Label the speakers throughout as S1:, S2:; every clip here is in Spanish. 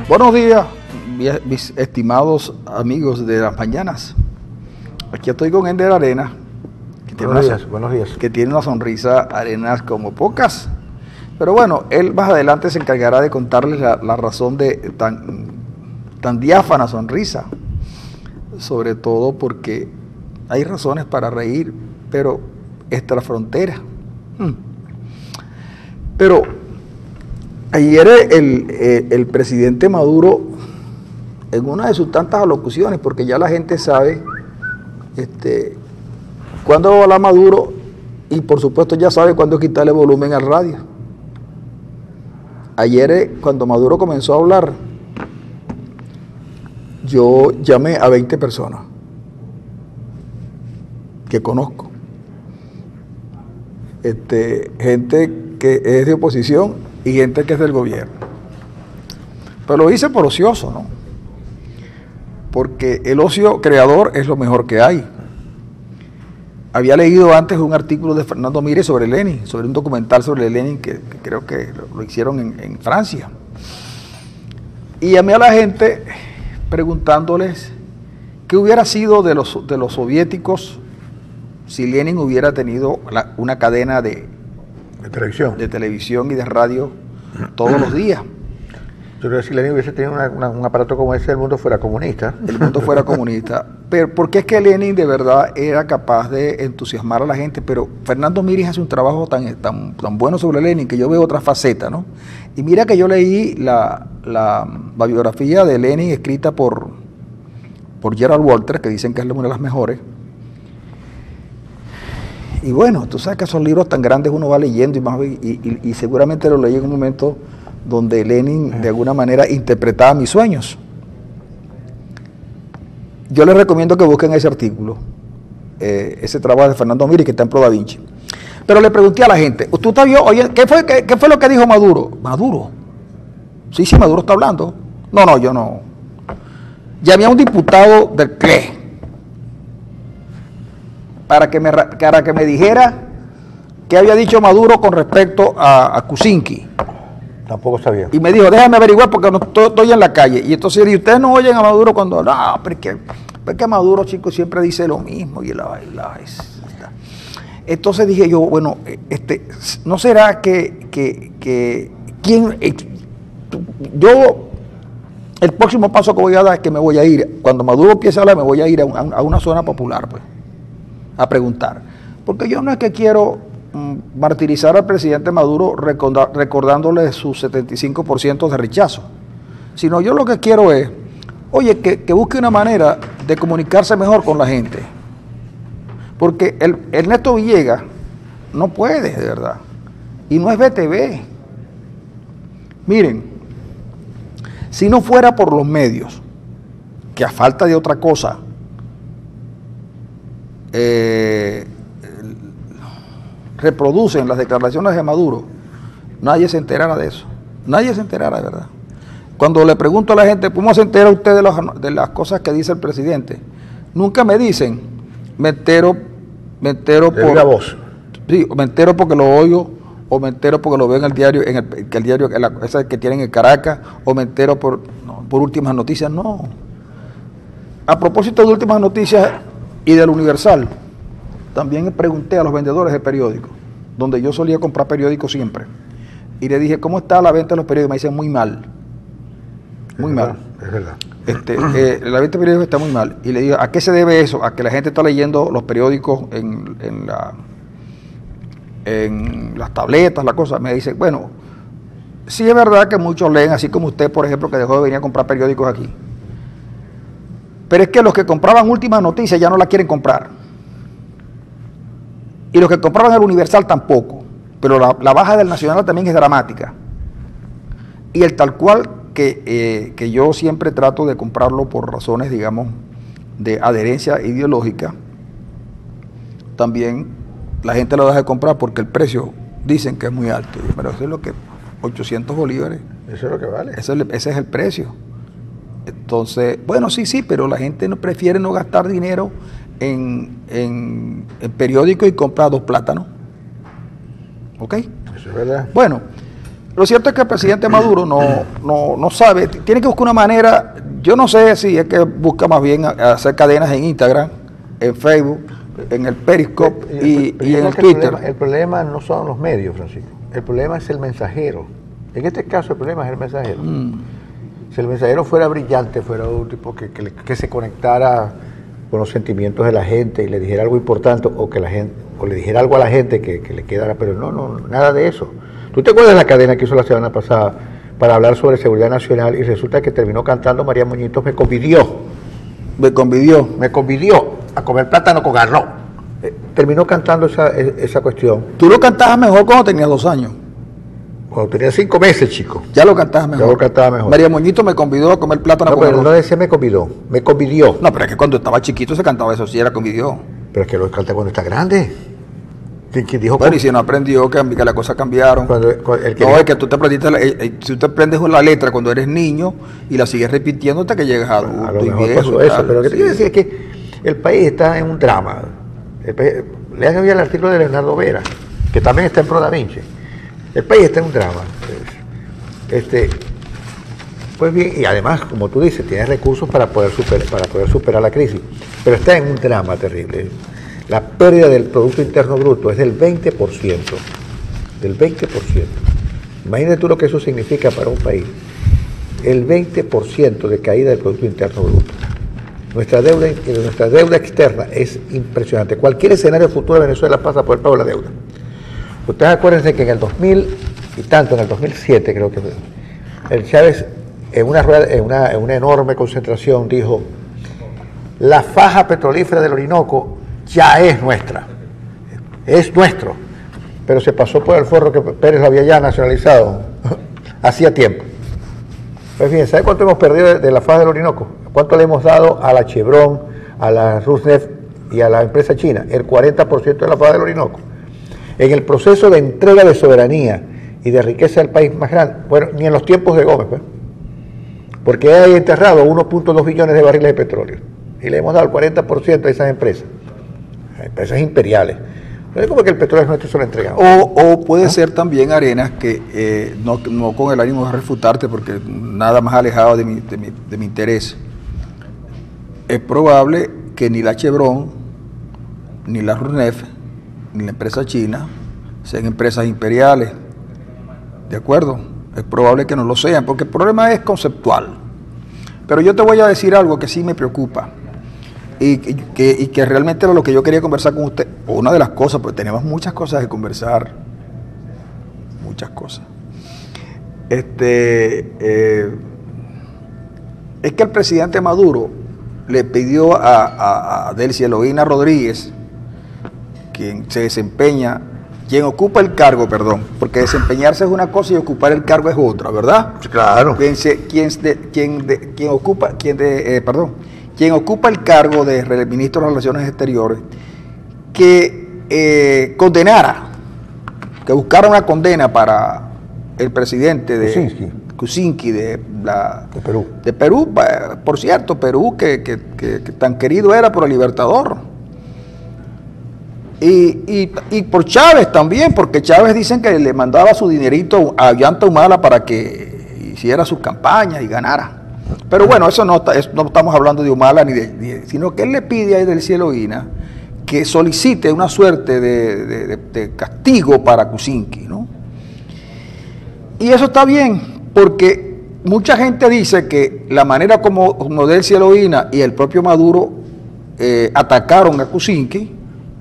S1: Buenos días, mis estimados amigos de las mañanas. Aquí estoy con Ender Arenas,
S2: Buenos días.
S1: Que tiene una sonrisa, Arenas, como pocas. Pero bueno, él más adelante se encargará de contarles la razón de tan diáfana sonrisa. Sobre todo porque hay razones para reír, pero extra frontera. Pero ayer el presidente Maduro, en una de sus tantas alocuciones, porque ya la gente sabe cuándo va a hablar Maduro, y por supuesto ya sabe cuándo quitarle volumen al radio. Ayer, cuando Maduro comenzó a hablar, yo llamé a 20 personas que conozco, gente que es de oposición y gente que es del gobierno, pero lo hice por ocioso, ¿no? Porque el ocio creador es lo mejor que hay. Había leído antes un artículo de Fernando Mírez sobre Lenin, sobre un documental sobre Lenin que creo que lo hicieron en Francia, y llamé a la gente preguntándoles qué hubiera sido de los soviéticos si Lenin hubiera tenido una cadena de televisión y de radio todos los días.
S2: Yo creo que si Lenin hubiese tenido un aparato como ese, el mundo fuera comunista.
S1: El mundo fuera comunista. Pero porque es que Lenin de verdad era capaz de entusiasmar a la gente. Pero Fernando Mírez hace un trabajo tan bueno sobre Lenin que yo veo otra faceta, ¿no? Y mira que yo leí la biografía de Lenin escrita por Gerald Walter, que dicen que es una de las mejores. Y bueno, tú sabes que esos libros tan grandes uno va leyendo y seguramente lo leí en un momento donde Lenin de alguna manera interpretaba mis sueños. Yo les recomiendo que busquen ese artículo, ese trabajo de Fernando Mírez que está en Pro Da Vinci. Pero le pregunté a la gente, ¿tú te vio? Oye, ¿qué fue lo que dijo Maduro? ¿Maduro? Sí, Maduro está hablando. No, yo no. Llamé a un diputado del CLE para que me dijera qué había dicho Maduro con respecto a Kuczynski.
S2: Tampoco sabía.
S1: Y me dijo, déjame averiguar porque no estoy en la calle. Y entonces, ¿y ustedes no oyen a Maduro cuando...? No, pero es que Maduro, chicos, siempre dice lo mismo. Entonces dije yo, bueno, ¿no será que quién... yo, el próximo paso que voy a dar es que me voy a ir, cuando Maduro empiece a hablar, me voy a ir a una zona popular, pues, a preguntar. Porque yo no es que quiero martirizar al presidente Maduro recordándole su 75% de rechazo, sino yo lo que quiero es, oye, que busque una manera de comunicarse mejor con la gente, porque Ernesto Villegas no puede, de verdad, y no es BTV. Miren, si no fuera por los medios, que a falta de otra cosa, reproducen las declaraciones de Maduro, nadie se enterara de eso. Nadie se enterara, de verdad. Cuando le pregunto a la gente, ¿cómo se entera usted de las cosas que dice el presidente? Nunca me dicen, me entero por
S2: la voz.
S1: Sí, me entero porque lo oigo, o me entero porque lo veo en el diario, esa que tienen en Caracas, o me entero por Últimas Noticias. No. A propósito de Últimas Noticias y del Universal, también pregunté a los vendedores de periódicos, donde yo solía comprar periódicos siempre, y le dije, ¿cómo está la venta de los periódicos? Me dicen, muy mal. Muy mal.
S2: Es verdad.
S1: La venta de periódicos está muy mal. Y le digo, ¿a qué se debe eso? A que la gente está leyendo los periódicos en las tabletas, la cosa. Me dice, bueno, sí es verdad que muchos leen, así como usted, por ejemplo, que dejó de venir a comprar periódicos aquí. Pero es que los que compraban Últimas Noticias ya no la quieren comprar. Y los que compraban el Universal tampoco. Pero la baja del Nacional también es dramática. Y el Tal Cual, que yo siempre trato de comprarlo por razones, digamos, de adherencia ideológica, también la gente lo deja de comprar porque el precio dicen que es muy alto. Pero eso es lo que, 800 bolívares.
S2: Eso es lo que vale.
S1: Ese es el precio. Entonces, bueno, sí, pero la gente no prefiere no gastar dinero en periódico y comprar 2 plátanos. ¿Ok?
S2: Eso es verdad.
S1: Bueno, Lo cierto es que el presidente Maduro no sabe, tiene que buscar una manera, yo no sé si es que busca más bien hacer cadenas en Instagram, en Facebook, en el Periscope y en el Twitter.
S2: El problema no son los medios, Francisco, el problema es el mensajero. En este caso el problema es el mensajero. Si el mensajero fuera brillante, fuera un tipo que se conectara con los sentimientos de la gente y le dijera algo importante o que la gente o le dijera algo a la gente que le quedara, pero no, nada de eso. ¿Tú te acuerdas de la cadena que hizo la semana pasada para hablar sobre seguridad nacional y resulta que terminó cantando María Moñitos me convidió a comer plátano con arroz? Terminó cantando esa cuestión.
S1: Tú lo cantabas mejor cuando tenías 2 años.
S2: Cuando tenía 5 meses, chico.
S1: Ya lo cantabas mejor.
S2: Ya lo cantaba mejor.
S1: María Moñito me convidó a comer plátano
S2: con
S1: arroz.
S2: No, pero no decía me convidió.
S1: No, pero es que cuando estaba chiquito se cantaba eso, sí era convidió.
S2: Pero es que lo canta cuando está grande. ¿Quién dijo?
S1: Bueno, y si no aprendió que las cosas cambiaron. Es que tú te aprendiste, si tú aprendes la letra cuando eres niño y la sigues repitiendo hasta que llegas a adulto.
S2: A lo mejor pasó eso, pero lo que te quiero decir es que el país está en un drama. Lean hoy el artículo de Leonardo Vera, que también está en Pro Da Vinci. El país está en un drama. Pues bien, y además, como tú dices, tiene recursos para poder superar la crisis, pero está en un drama terrible. La pérdida del Producto Interno Bruto es del 20%. Del 20%. Imagínate tú lo que eso significa para un país. El 20% de caída del Producto Interno Bruto. Nuestra deuda externa es impresionante. Cualquier escenario futuro de Venezuela pasa por el pago de la deuda. Ustedes acuérdense que en el 2000 y tanto, en el 2007 creo que fue, el Chávez en una enorme concentración dijo: la faja petrolífera del Orinoco ya es nuestra, es nuestro, pero se pasó por el forro que Pérez lo había ya nacionalizado hacía tiempo. Pues bien, ¿sabe cuánto hemos perdido de la faja del Orinoco? ¿Cuánto le hemos dado a la Chevron, a la Rosneft y a la empresa china? El 40% de la faja del Orinoco. En el proceso de entrega de soberanía y de riqueza del país más grande, bueno, ni en los tiempos de Gómez, pues, porque hay enterrado 1.2 billones de barriles de petróleo y le hemos dado el 40% a esas empresas imperiales. No es como que el petróleo es nuestro y se lo entregamos.
S1: O puede ser también, Arenas, que no con el ánimo de refutarte, porque nada más alejado de mi interés. Es probable que ni la Chevron, ni la Rosneft, ni la empresa china sean empresas imperiales. ¿De acuerdo? Es probable que no lo sean, porque el problema es conceptual. Pero yo te voy a decir algo que sí me preocupa. Y que realmente era lo que yo quería conversar con usted. Una de las cosas, porque tenemos muchas cosas de conversar. Muchas cosas. Es que el presidente Maduro le pidió a Delcy Eloína Rodríguez, quien ocupa el cargo, porque desempeñarse es una cosa y ocupar el cargo es otra, ¿verdad?
S2: Claro.
S1: Quien ocupa el cargo de ministro de Relaciones Exteriores, que condenara, que buscara una condena para el presidente de Kuczynski de Perú. De Perú, por cierto, Perú que tan querido era por el Libertador. Y por Chávez también, porque Chávez dicen que le mandaba su dinerito a Ollanta Humala para que hiciera sus campañas y ganara. Pero bueno, eso no estamos hablando de Humala, sino que él le pide a Delcy Eloína que solicite una suerte de castigo para Kuczynski, ¿no? Y eso está bien, porque mucha gente dice que la manera como Delcy Eloína y el propio Maduro atacaron a Kuczynski,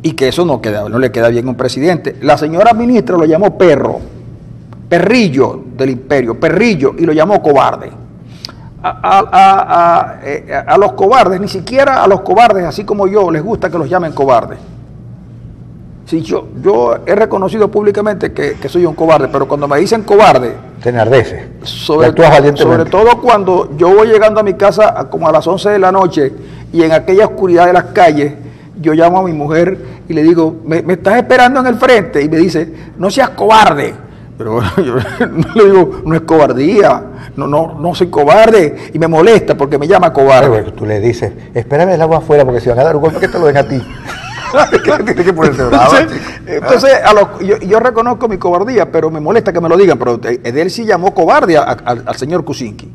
S1: y que eso no le queda bien a un presidente. La señora ministra lo llamó perrillo del imperio, perrillo, y lo llamó cobarde. A los cobardes, ni siquiera a los cobardes, así como yo, les gusta que los llamen cobardes. Sí, yo he reconocido públicamente que soy un cobarde, pero cuando me dicen cobarde,
S2: te enardece.
S1: Sobre todo cuando yo voy llegando a mi casa como a las 11 de la noche y en aquella oscuridad de las calles, yo llamo a mi mujer y le digo, me estás esperando en el frente, y me dice, no seas cobarde. Pero bueno, yo le digo, no es cobardía, no soy cobarde, y me molesta porque me llama cobarde.
S2: Pero tú le dices, espérame el agua afuera porque si van a dar un golpe que te lo den a ti. Tiene que ponerse bravo.
S1: Entonces yo reconozco mi cobardía, pero me molesta que me lo digan, pero él sí llamó cobarde al señor Kuczynski.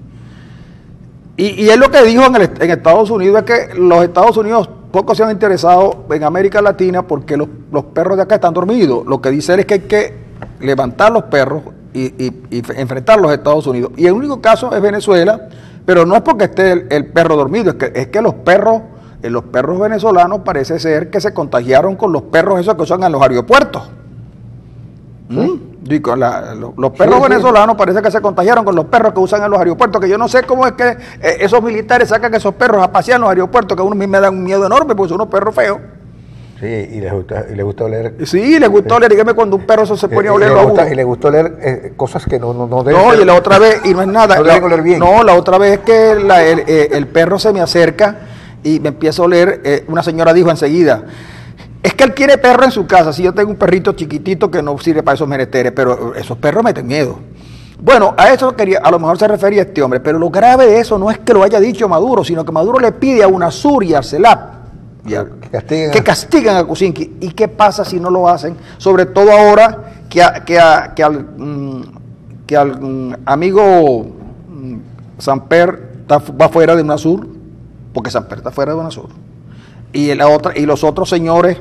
S1: Y él lo que dijo en Estados Unidos es que los Estados Unidos poco se han interesado en América Latina porque los perros de acá están dormidos. Lo que dice él es que hay que levantar los perros y enfrentar a los Estados Unidos. Y el único caso es Venezuela, pero no es porque esté el perro dormido, es que los perros venezolanos parece ser que se contagiaron con los perros esos que usan en los aeropuertos. ¿Sí? Los perros venezolanos parece que se contagiaron con los perros que usan en los aeropuertos, que yo no sé cómo es que esos militares sacan esos perros a pasear en los aeropuertos, que a uno me da un miedo enorme porque son unos perros feos.
S2: Sí, y les gusta oler.
S1: Sí, les gusta oler. Dígame cuando un perro eso se ponía a oler a uno.
S2: Y les gusta oler cosas que no deben.
S1: No, y la otra vez, y no es nada.
S2: No deben oler bien.
S1: No, la otra vez es que el perro se me acerca y me empieza a oler. Una señora dijo enseguida, es que él quiere perro en su casa. Si yo tengo un perrito chiquitito que no sirve para esos menesteres, pero esos perros meten miedo. Bueno, a eso a lo mejor se refería este hombre, pero lo grave de eso no es que lo haya dicho Maduro, sino que Maduro le pide a UNASUR y a CELAP que castiguen a Kuczynski. ¿Y qué pasa si no lo hacen? Sobre todo ahora que al amigo Samper va fuera de UNASUR, porque Samper está fuera de UNASUR, y los otros señores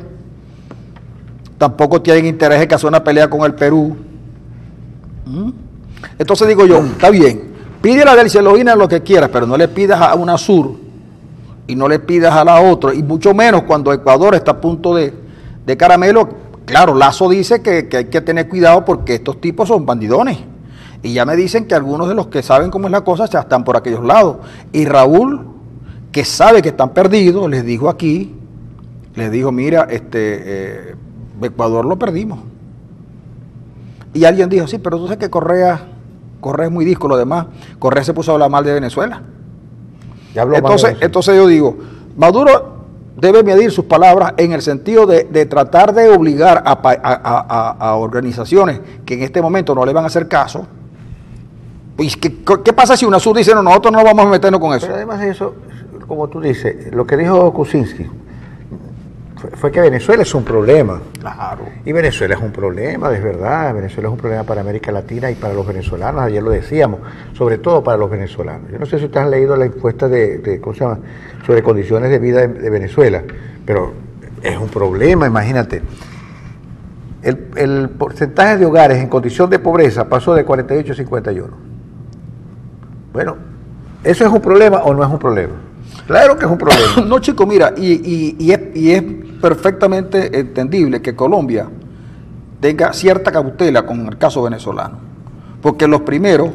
S1: tampoco tienen interés en que hacer una pelea con el Perú. Entonces digo yo, está bien, pídele a Delceloina lo que quieras, pero no le pidas a UNASUR y no le pidas a la otra, y mucho menos cuando Ecuador está a punto de caramelo. Claro, Lazo dice que hay que tener cuidado porque estos tipos son bandidones, y ya me dicen que algunos de los que saben cómo es la cosa ya están por aquellos lados, y Raúl, que sabe que están perdidos, les dijo mira, Ecuador lo perdimos. Y alguien dijo, sí, pero tú sabes que Correa es muy disco, lo demás, Correa se puso a hablar mal de Venezuela. Entonces yo digo, Maduro debe medir sus palabras en el sentido de tratar de obligar a organizaciones que en este momento no le van a hacer caso. Pues, ¿qué pasa si UNASUR dice, no, nosotros no vamos a meternos con eso?
S2: Pero además de eso, como tú dices, lo que dijo Kuczynski fue que Venezuela es un problema.
S1: Claro.
S2: Y Venezuela es un problema, es verdad. Venezuela es un problema para América Latina y para los venezolanos, ayer lo decíamos, sobre todo para los venezolanos. Yo no sé si ustedes han leído la encuesta ¿cómo se llama?, sobre condiciones de vida de Venezuela, pero es un problema, imagínate. El porcentaje de hogares en condición de pobreza pasó de 48 a 51. Bueno, ¿eso es un problema o no es un problema? Claro que es un problema.
S1: No, chico, mira, y es perfectamente entendible que Colombia tenga cierta cautela con el caso venezolano, porque los primeros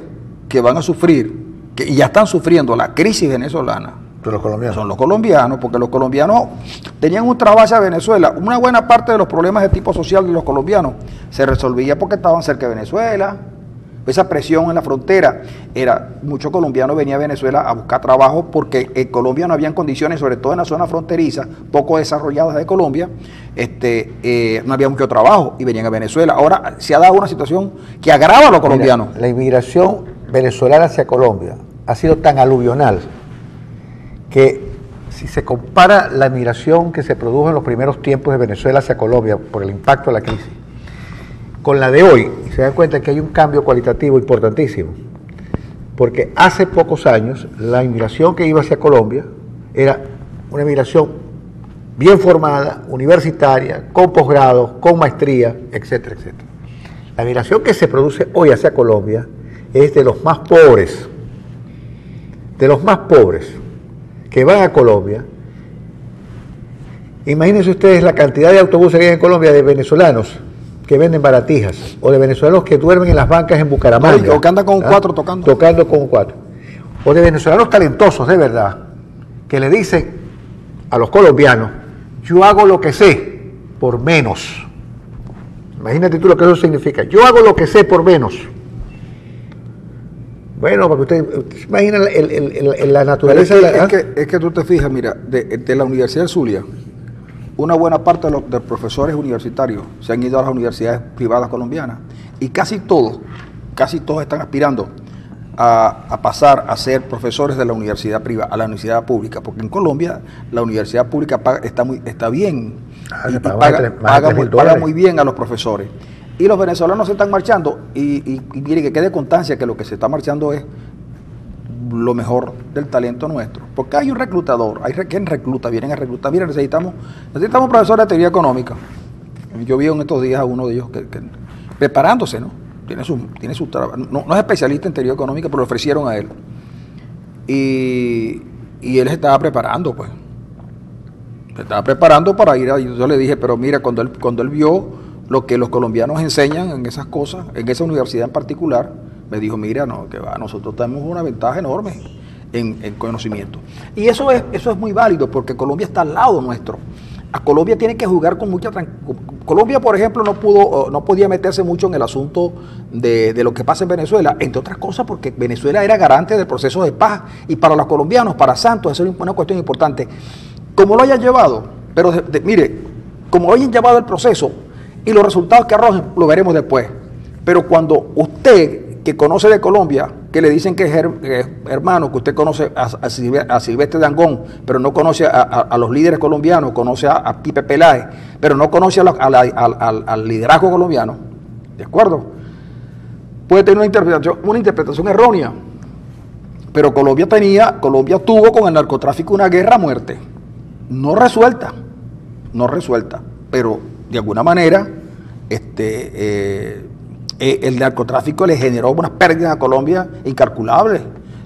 S1: que van a sufrir, y ya están sufriendo la crisis venezolana, son los colombianos, porque los colombianos tenían un trabajo a Venezuela. Una buena parte de los problemas de tipo social de los colombianos se resolvía porque estaban cerca de Venezuela. Esa presión en la frontera muchos colombianos venían a Venezuela a buscar trabajo porque en Colombia no habían condiciones, sobre todo en la zona fronteriza, poco desarrolladas de Colombia, no había mucho trabajo y venían a Venezuela. Ahora se ha dado una situación que agrava a los colombianos.
S2: Mira, la inmigración venezolana hacia Colombia ha sido tan aluvional que si se compara la inmigración que se produjo en los primeros tiempos de Venezuela hacia Colombia por el impacto de la crisis, con la de hoy, se dan cuenta que hay un cambio cualitativo importantísimo, porque hace pocos años la inmigración que iba hacia Colombia era una inmigración bien formada, universitaria, con posgrados, con maestría, etcétera, etcétera. La migración que se produce hoy hacia Colombia es de los más pobres que van a Colombia. Imagínense ustedes la cantidad de autobuses que hay en Colombia de venezolanos que venden baratijas, o de venezolanos que duermen en las bancas en Bucaramanga.
S1: O que andan con un cuatro tocando.
S2: Tocando con un cuatro. O de venezolanos talentosos, de verdad, que le dicen a los colombianos, yo hago lo que sé por menos. Imagínate tú lo que eso significa. Yo hago lo que sé por menos. Bueno, para que usted imagina la naturaleza
S1: es que tú te fijas, mira, de la Universidad del Zulia, una buena parte de los profesores universitarios se han ido a las universidades privadas colombianas y casi todos están aspirando a pasar a ser profesores de la universidad privada a la universidad pública, porque en Colombia la universidad pública está bien, y paga muy bien a los profesores. Y los venezolanos se están marchando, y mire, que quede constancia que lo que se está marchando es lo mejor del talento nuestro, porque hay un reclutador, hay quien recluta, vienen a reclutar. Mira, necesitamos profesores de teoría económica. Yo vi en estos días a uno de ellos que preparándose, ¿no? Tiene su trabajo, no es especialista en teoría económica, pero lo ofrecieron a él. Y él se estaba preparando, pues. Se estaba preparando para ir a... Yo le dije, pero mira, cuando él vio lo que los colombianos enseñan en esas cosas, en esa universidad en particular, me dijo, mira, no, que va, nosotros tenemos una ventaja enorme en conocimiento. Y eso es muy válido, porque Colombia está al lado nuestro. A Colombia tiene que jugar con mucha tranquilidad. Colombia, por ejemplo, no podía meterse mucho en el asunto de lo que pasa en Venezuela, entre otras cosas porque Venezuela era garante del proceso de paz, y para los colombianos, para Santos, eso es una cuestión importante. Como lo hayan llevado, pero mire, como lo hayan llevado el proceso y los resultados que arrojen, lo veremos después. Pero cuando usted, que conoce de Colombia, que le dicen que es hermano, que usted conoce a Silvestre Dangond, pero no conoce a los líderes colombianos, conoce a Pipe Peláez, pero no conoce al liderazgo colombiano, ¿de acuerdo? Puede tener una interpretación errónea, pero Colombia tuvo con el narcotráfico una guerra a muerte, no resuelta, pero de alguna manera el narcotráfico le generó unas pérdidas a Colombia incalculables.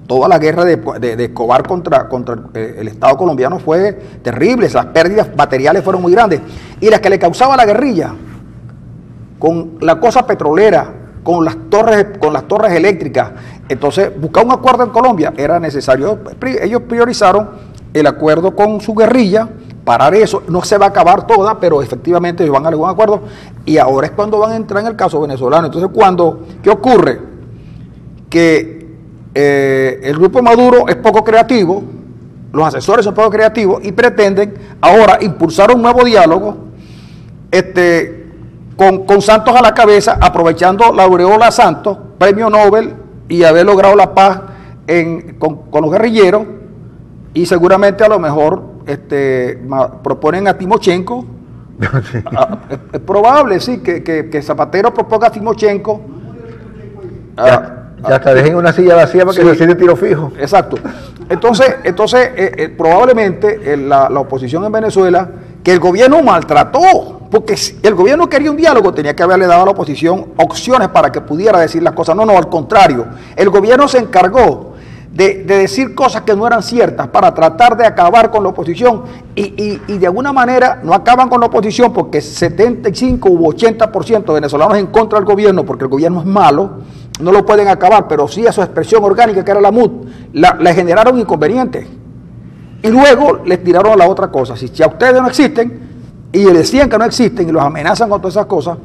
S1: Toda la guerra de Escobar contra el Estado colombiano fue terrible, las pérdidas materiales fueron muy grandes. Y las que le causaba la guerrilla, con la cosa petrolera, con las torres eléctricas, entonces buscar un acuerdo en Colombia era necesario. Ellos priorizaron el acuerdo con su guerrilla, parar eso. No se va a acabar toda, pero efectivamente ellos van a algún acuerdo, y ahora es cuando van a entrar en el caso venezolano. Entonces, ¿qué ocurre? Que el grupo Maduro es poco creativo, los asesores son poco creativos y pretenden ahora impulsar un nuevo diálogo con Santos a la cabeza, aprovechando la aureola Santos, premio Nobel, y haber logrado la paz con los guerrilleros, y seguramente a lo mejor proponen a Timochenko. Sí. Es probable, sí, que Zapatero proponga a Timochenko.
S2: Ya hasta dejen una silla vacía para que se siente tiro fijo.
S1: Exacto. Entonces probablemente la oposición en Venezuela, que el gobierno maltrató, porque si el gobierno quería un diálogo, tenía que haberle dado a la oposición opciones para que pudiera decir las cosas. No, al contrario. El gobierno se encargó de decir cosas que no eran ciertas para tratar de acabar con la oposición, y de alguna manera no acaban con la oposición porque 75 u 80% de venezolanos en contra del gobierno, porque el gobierno es malo, no lo pueden acabar, pero sí a su expresión orgánica, que era la MUD, le generaron inconvenientes. Y luego les tiraron a la otra cosa. Si a ustedes no existen, y les decían que no existen, y los amenazan con todas esas cosas,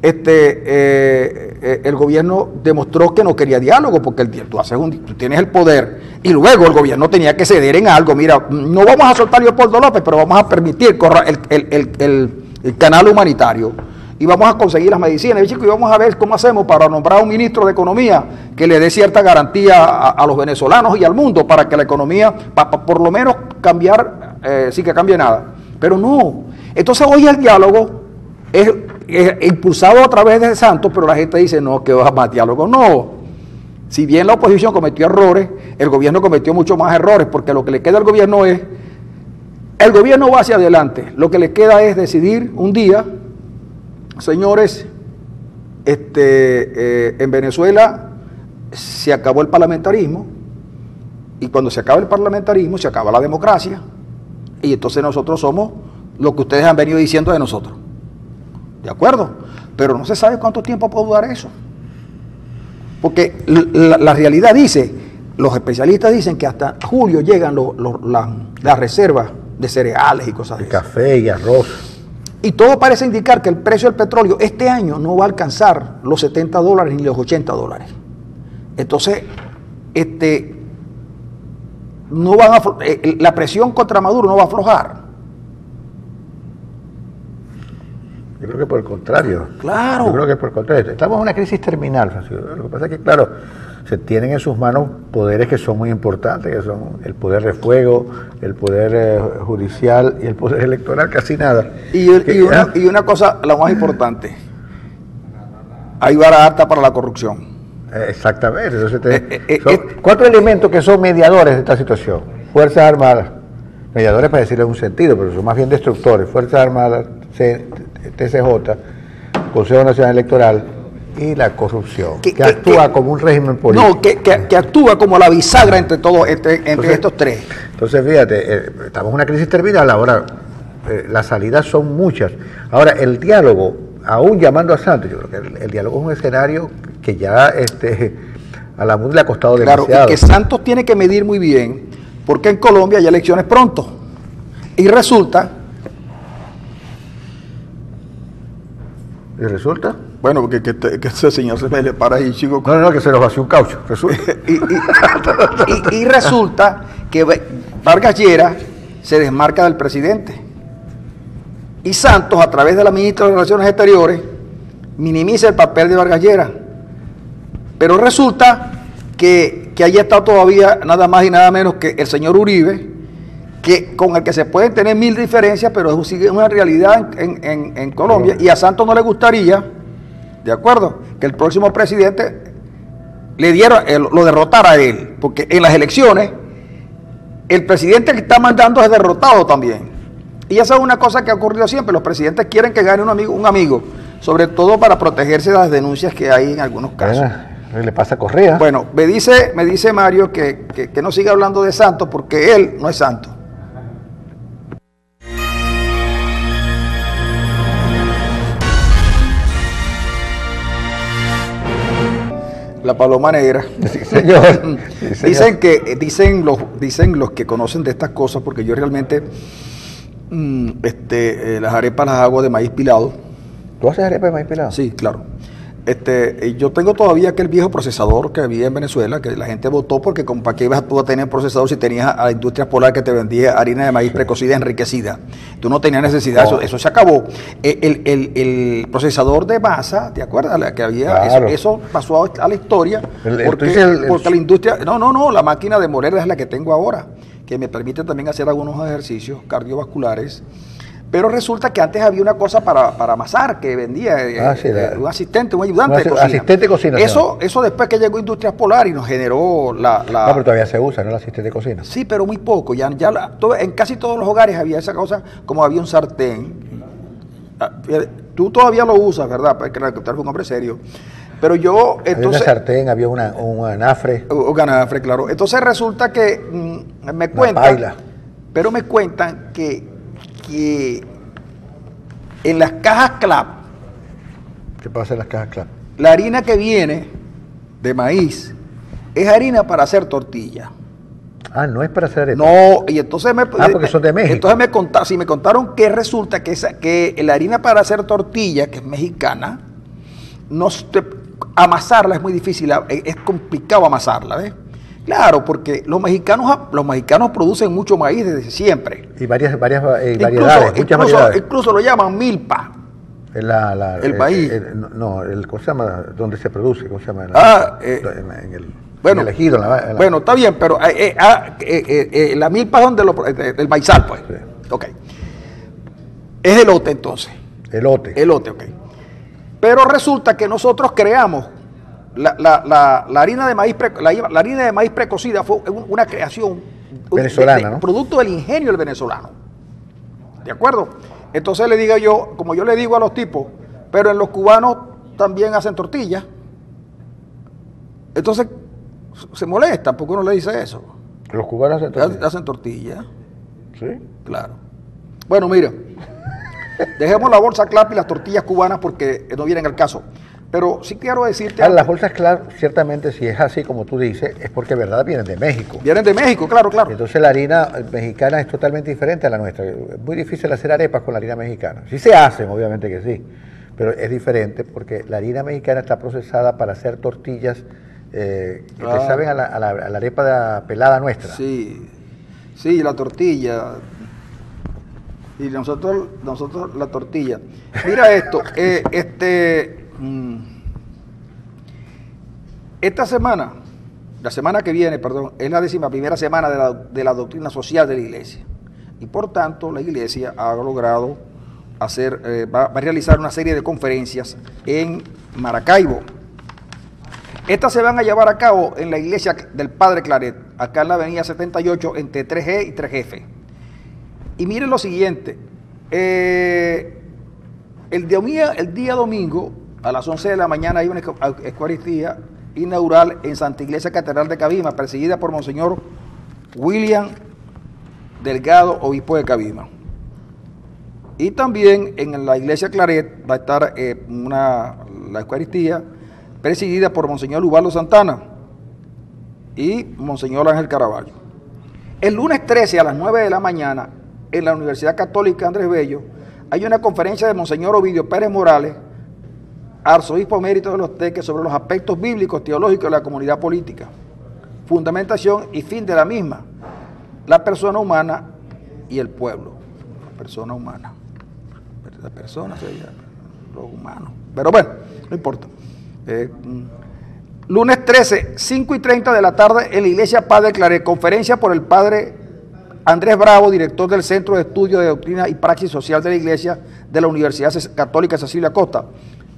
S1: el gobierno demostró que no quería diálogo, porque tú tienes el poder, y luego el gobierno tenía que ceder en algo. Mira, no vamos a soltar a Leopoldo López, pero vamos a permitir el canal humanitario, y vamos a conseguir las medicinas, y vamos a ver cómo hacemos para nombrar a un ministro de Economía que le dé cierta garantía a los venezolanos y al mundo, para que la economía, por lo menos cambiar, sin que cambie nada. Pero no. Entonces hoy el diálogo es impulsado a través de Santos, pero la gente dice, no, que va más diálogo. No. Si bien la oposición cometió errores, el gobierno cometió mucho más errores, porque lo que le queda al gobierno el gobierno va hacia adelante. Lo que le queda es decidir un día, señores, en Venezuela se acabó el parlamentarismo, y cuando se acaba el parlamentarismo, se acaba la democracia, y entonces nosotros somos lo que ustedes han venido diciendo de nosotros. ¿De acuerdo? Pero no se sabe cuánto tiempo puede durar eso. Porque la realidad dice, los especialistas dicen que hasta julio llegan las reservas de cereales y cosas de
S2: café y arroz.
S1: Y todo parece indicar que el precio del petróleo este año no va a alcanzar los $70 ni los $80. Entonces, no van la presión contra Maduro no va a aflojar.
S2: Yo creo que por el contrario.
S1: Claro.
S2: Yo creo que por el contrario. Estamos en una crisis terminal, Francisco. Lo que pasa es que, claro, se tienen en sus manos poderes que son muy importantes, que son el poder de fuego, el poder judicial y el poder electoral, casi nada.
S1: Y una cosa, la más importante, hay vara alta para la corrupción.
S2: Exactamente. Entonces son 4 elementos que son mediadores de esta situación. Fuerzas Armadas, mediadores para decirlo en un sentido, pero son más bien destructores. Fuerzas Armadas, TCJ, Consejo Nacional Electoral y la corrupción, que actúa como un régimen político.
S1: No, que actúa como la bisagra entre todos, entre estos tres.
S2: Entonces, fíjate, estamos en una crisis terminal, ahora las salidas son muchas. Ahora, el diálogo, aún llamando a Santos, yo creo que el diálogo es un escenario que ya a la MUD le ha costado demasiado.
S1: Claro, y que Santos tiene que medir muy bien, porque en Colombia hay elecciones pronto. Y resulta...
S2: ¿Y resulta?
S1: Bueno, porque que ese señor se me le para ahí, chico.
S2: No, que se nos vació un caucho, resulta.
S1: y resulta que Vargas Lleras se desmarca del presidente. Y Santos, a través de la ministra de Relaciones Exteriores, minimiza el papel de Vargas Lleras. Pero resulta que allí está todavía nada más y nada menos que el señor Uribe, que con el que se pueden tener 1000 diferencias, pero es una realidad en Colombia, y a Santos no le gustaría, ¿de acuerdo?, que el próximo presidente lo derrotara a él, porque en las elecciones el presidente que está mandando es derrotado también. Y esa es una cosa que ha ocurrido siempre, los presidentes quieren que gane un amigo, sobre todo para protegerse de las denuncias que hay en algunos casos.
S2: Le pasa a Correa. Bueno,
S1: me dice Mario que no siga hablando de Santos porque él no es santo. La paloma negra.
S2: Sí, señor. Sí, señor.
S1: Dicen los que conocen de estas cosas, porque yo realmente las arepas las hago de maíz pilado.
S2: ¿Tú haces arepas de maíz pilado?
S1: Sí, claro. Yo tengo todavía aquel viejo procesador que había en Venezuela, que la gente votó porque ¿para qué ibas tú a tener procesador si tenías a la industria polar que te vendía harina de maíz precocida enriquecida? Tú no tenías necesidad, eso se acabó. El procesador de masa, ¿te acuerdas? La que había, claro. Eso pasó a la historia porque la industria, la máquina de moler es la que tengo ahora, que me permite también hacer algunos ejercicios cardiovasculares. Pero resulta que antes había una cosa para amasar que vendía un asistente, un ayudante de cocina.
S2: Asistente de cocina.
S1: Eso después que llegó Industrias Polar y nos generó la...
S2: No, pero todavía se usa, ¿no? El asistente de cocina.
S1: Sí, pero muy poco. En casi todos los hogares había esa cosa, como había un sartén. Tú todavía lo usas, ¿verdad? Porque tú eres un hombre serio. Pero yo...
S2: Había una sartén, había un anafre.
S1: Un anafre, claro. Entonces resulta que me cuentan... Pero me cuentan que en las cajas CLAP,
S2: ¿qué pasa en las cajas CLAP?
S1: La harina que viene de maíz es harina para hacer tortilla.
S2: Ah, no es para hacer arepa.
S1: No, y entonces
S2: porque son de México.
S1: Entonces me contaron que resulta que la harina para hacer tortilla, que es mexicana, amasarla es muy difícil, es complicado amasarla, ¿ves? Claro, porque los mexicanos producen mucho maíz desde siempre.
S2: Y varias variedades, muchas variedades.
S1: Incluso lo llaman milpa.
S2: El
S1: maíz.
S2: ¿Cómo se llama? ¿Dónde se produce? ¿Cómo se llama? En el ejido.
S1: Bueno, está bien, pero la milpa es donde el maizal, pues. Sí. Ok. Es elote, entonces. Elote, ok. Pero resulta que nosotros creamos la harina de maíz la harina de maíz precocida fue una creación
S2: venezolana, ¿no?
S1: Producto del ingenio del venezolano. ¿De acuerdo? Entonces le digo yo, como yo le digo a los tipos, pero en los cubanos también hacen tortillas. Entonces se molesta porque uno le dice eso.
S2: Los cubanos
S1: hacen tortillas.
S2: Sí.
S1: Claro. Bueno, mira, dejemos la bolsa CLAP y las tortillas cubanas porque no vienen al caso. Pero sí quiero decirte...
S2: Las bolsas CLAP, ciertamente, si es así como tú dices, es porque, verdad, vienen de México.
S1: Vienen de México, claro.
S2: Entonces la harina mexicana es totalmente diferente a la nuestra. Es muy difícil hacer arepas con la harina mexicana. Sí se hacen, obviamente que sí, pero es diferente porque la harina mexicana está procesada para hacer tortillas que te saben a la arepa pelada nuestra.
S1: Sí, la tortilla. Y nosotros la tortilla. Mira esto, esta semana la semana que viene, perdón, es la 11ª semana de la doctrina social de la Iglesia. Y por tanto, la Iglesia ha logrado va a realizar una serie de conferencias en Maracaibo. Estas se van a llevar a cabo en la iglesia del Padre Claret, acá en la avenida 78, entre 3G y 3F. Y miren lo siguiente, el día domingo, a las 11 de la mañana, hay una Eucaristía inaugural en Santa Iglesia Catedral de Cabima, presidida por Monseñor William Delgado, obispo de Cabima. Y también en la iglesia Claret va a estar la Eucaristía presidida por Monseñor Ubaldo Santana y Monseñor Ángel Caraballo. El lunes 13 a las 9 de la mañana, en la Universidad Católica Andrés Bello, hay una conferencia de Monseñor Ovidio Pérez Morales, arzobispo emérito de Los Teques, sobre los aspectos bíblicos, teológicos de la comunidad política, fundamentación y fin de la misma, la persona humana y el pueblo. La persona humana. La persona sería los humanos. Pero bueno, no importa. Lunes 13, 5:30 de la tarde, en la iglesia Padre Claret, conferencia por el padre Andrés Bravo, director del Centro de Estudio de Doctrina y Praxis Social de la Iglesia de la Universidad Católica Cecilia Costa,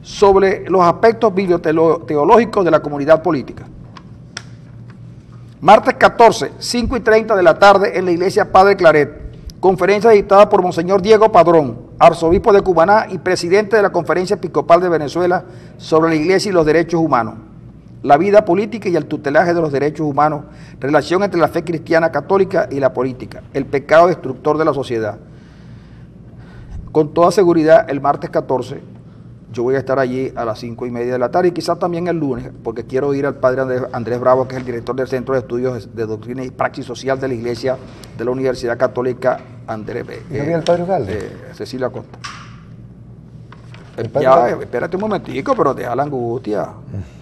S1: sobre los aspectos biblioteológicos de la comunidad política. Martes 14, 5:30 de la tarde, en la iglesia Padre Claret, conferencia dictada por Monseñor Diego Padrón, arzobispo de Cumaná y presidente de la Conferencia Episcopal de Venezuela sobre la Iglesia y los Derechos Humanos, la vida política y el tutelaje de los derechos humanos, relación entre la fe cristiana católica y la política, el pecado destructor de la sociedad. Con toda seguridad, el martes 14, yo voy a estar allí a las 5:30 de la tarde y quizás también el lunes, porque quiero ir al padre Andrés Bravo, que es el director del Centro de Estudios de Doctrina y Praxis Social de la Iglesia de la Universidad Católica Andrés
S2: ¿No el padre Ugalde?
S1: Cecilia Costa. Ya, espérate un momentico, pero deja la angustia.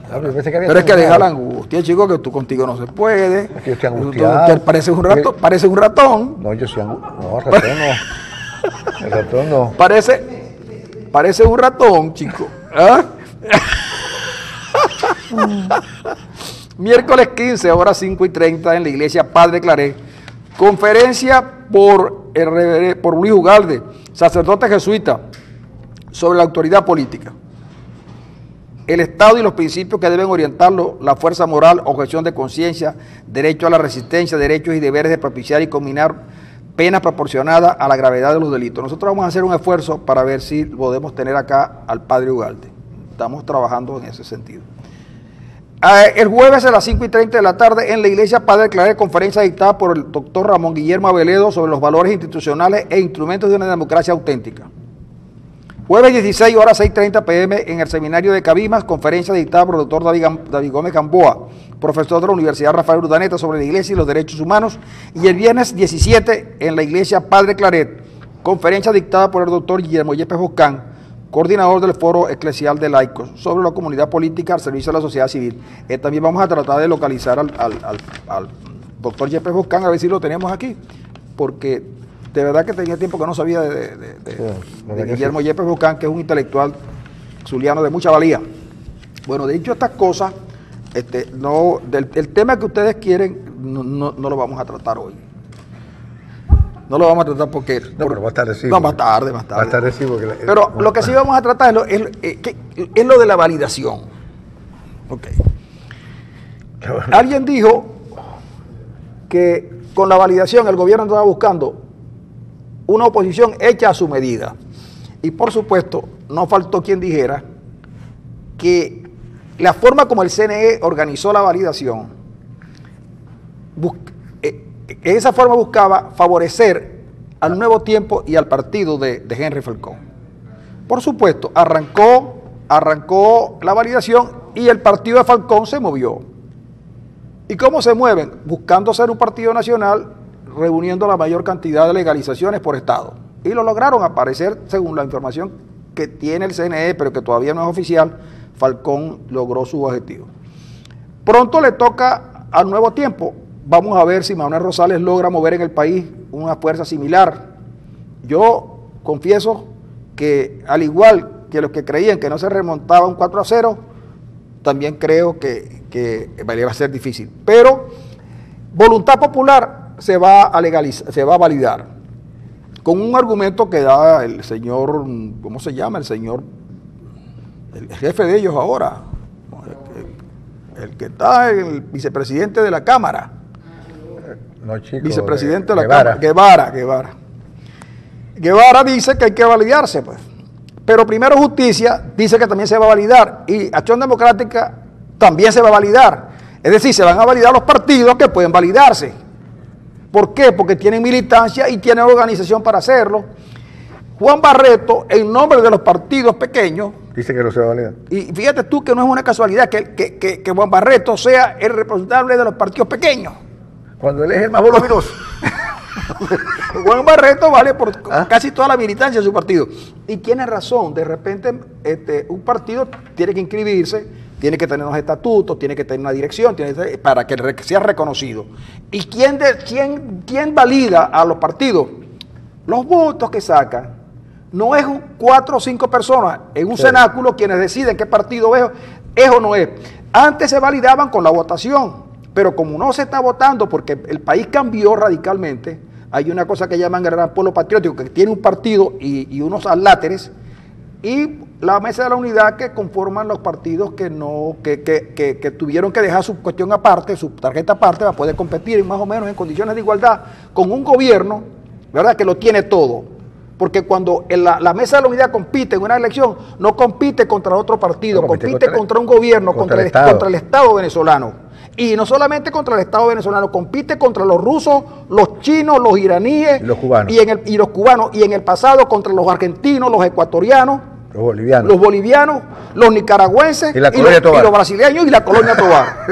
S1: Pero es que deja la angustia, chico, que tú contigo no se puede.
S2: Es que yo estoy angustiado.
S1: Tú pareces un ratón.
S2: No, yo soy angustiado. No, ratón no. El ratón no.
S1: Parece un ratón, chico. ¿Ah? Miércoles 15, horas 5:30, en la iglesia Padre Claret, conferencia por Luis Ugalde, sacerdote jesuita, sobre la autoridad política, el Estado y los principios que deben orientarlo, la fuerza moral, objeción de conciencia, derecho a la resistencia, derechos y deberes de propiciar y combinar penas proporcionadas a la gravedad de los delitos. Nosotros vamos a hacer un esfuerzo para ver si podemos tener acá al padre Ugalde. Estamos trabajando en ese sentido. El jueves a las 5:30 de la tarde, en la iglesia Padre Claret, conferencia dictada por el doctor Ramón Guillermo Aveledo sobre los valores institucionales e instrumentos de una democracia auténtica. Jueves 16, horas 6:30 p.m. en el seminario de Cabimas, conferencia dictada por el doctor David Gómez Gamboa, profesor de la Universidad Rafael Urdaneta, sobre la Iglesia y los Derechos Humanos. Y el viernes 17, en la iglesia Padre Claret, conferencia dictada por el doctor Guillermo Yepes Boscán, coordinador del Foro Eclesial de Laicos, sobre la comunidad política al servicio de la sociedad civil. También vamos a tratar de localizar al doctor Yepes Boscán, a ver si lo tenemos aquí, porque de verdad que tenía tiempo que no sabía de Guillermo Yepes Boscán, que es un intelectual zuliano de mucha valía. Bueno, dicho estas cosas, el tema que ustedes quieren no lo vamos a tratar hoy. No lo vamos a tratar porque...
S2: No, pero más tarde sí.
S1: No, más tarde.
S2: Más tarde sí, porque...
S1: Pero lo que sí vamos a tratar es lo de la validación. Ok. Alguien dijo que con la validación el gobierno estaba buscando una oposición hecha a su medida. Y por supuesto, no faltó quien dijera que la forma como el CNE organizó la validación, esa forma buscaba favorecer al Nuevo Tiempo y al partido de Henry Falcón. Por supuesto, arrancó la validación y el partido de Falcón se movió. ¿Y cómo se mueven? Buscando ser un partido nacional, reuniendo la mayor cantidad de legalizaciones por estado. Y lo lograron, aparecer, según la información que tiene el CNE, pero que todavía no es oficial. Falcón logró su objetivo. Pronto le toca al Nuevo Tiempo. Vamos a ver si Manuel Rosales logra mover en el país una fuerza similar. Yo confieso que, al igual que los que creían que no se remontaba un 4-0, también creo que que va a ser difícil. Pero voluntad popular se va a legalizar, se va a validar con un argumento que da el señor, ¿cómo se llama? El señor, el jefe de ellos ahora, el que está, el vicepresidente de la Cámara.
S2: No, chico,
S1: Vicepresidente de la Cámara, Guevara dice que hay que validarse, pues. Pero Primero Justicia dice que también se va a validar y Acción Democrática también se va a validar. Es decir, se van a validar los partidos que pueden validarse. ¿Por qué? Porque tienen militancia y tienen organización para hacerlo. Juan Barreto, en nombre de los partidos pequeños,
S2: dice que no se va a validar.
S1: Y fíjate tú que no es una casualidad que Juan Barreto sea el responsable de los partidos pequeños.
S2: Cuando él es el más voluminoso.
S1: Juan Barreto vale por casi toda la militancia de su partido. Y tiene razón, de repente un partido tiene que inscribirse, tiene que tener unos estatutos, tiene que tener una dirección, para que sea reconocido. ¿Y quién valida a los partidos? Los votos que sacan. No es 4 o 5 personas en un cenáculo quienes deciden qué partido es o no es. Antes se validaban con la votación, pero como no se está votando porque el país cambió radicalmente, hay una cosa que llaman el Gran Pueblo Patriótico, que tiene un partido y unos adláteres, y la Mesa de la Unidad que conforman los partidos que tuvieron que dejar su cuestión aparte, su tarjeta aparte, para poder competir más o menos en condiciones de igualdad con un gobierno, ¿verdad?, que lo tiene todo. Porque cuando la Mesa de la Unidad compite en una elección, no compite contra otro partido, compite contra un gobierno, contra el Estado venezolano. Y no solamente contra el Estado venezolano, compite contra los rusos, los chinos, los iraníes,
S2: los cubanos.
S1: Y los cubanos. Y en el pasado contra los argentinos, los ecuatorianos,
S2: los bolivianos,
S1: los nicaragüenses, y los brasileños y la colonia Tobar.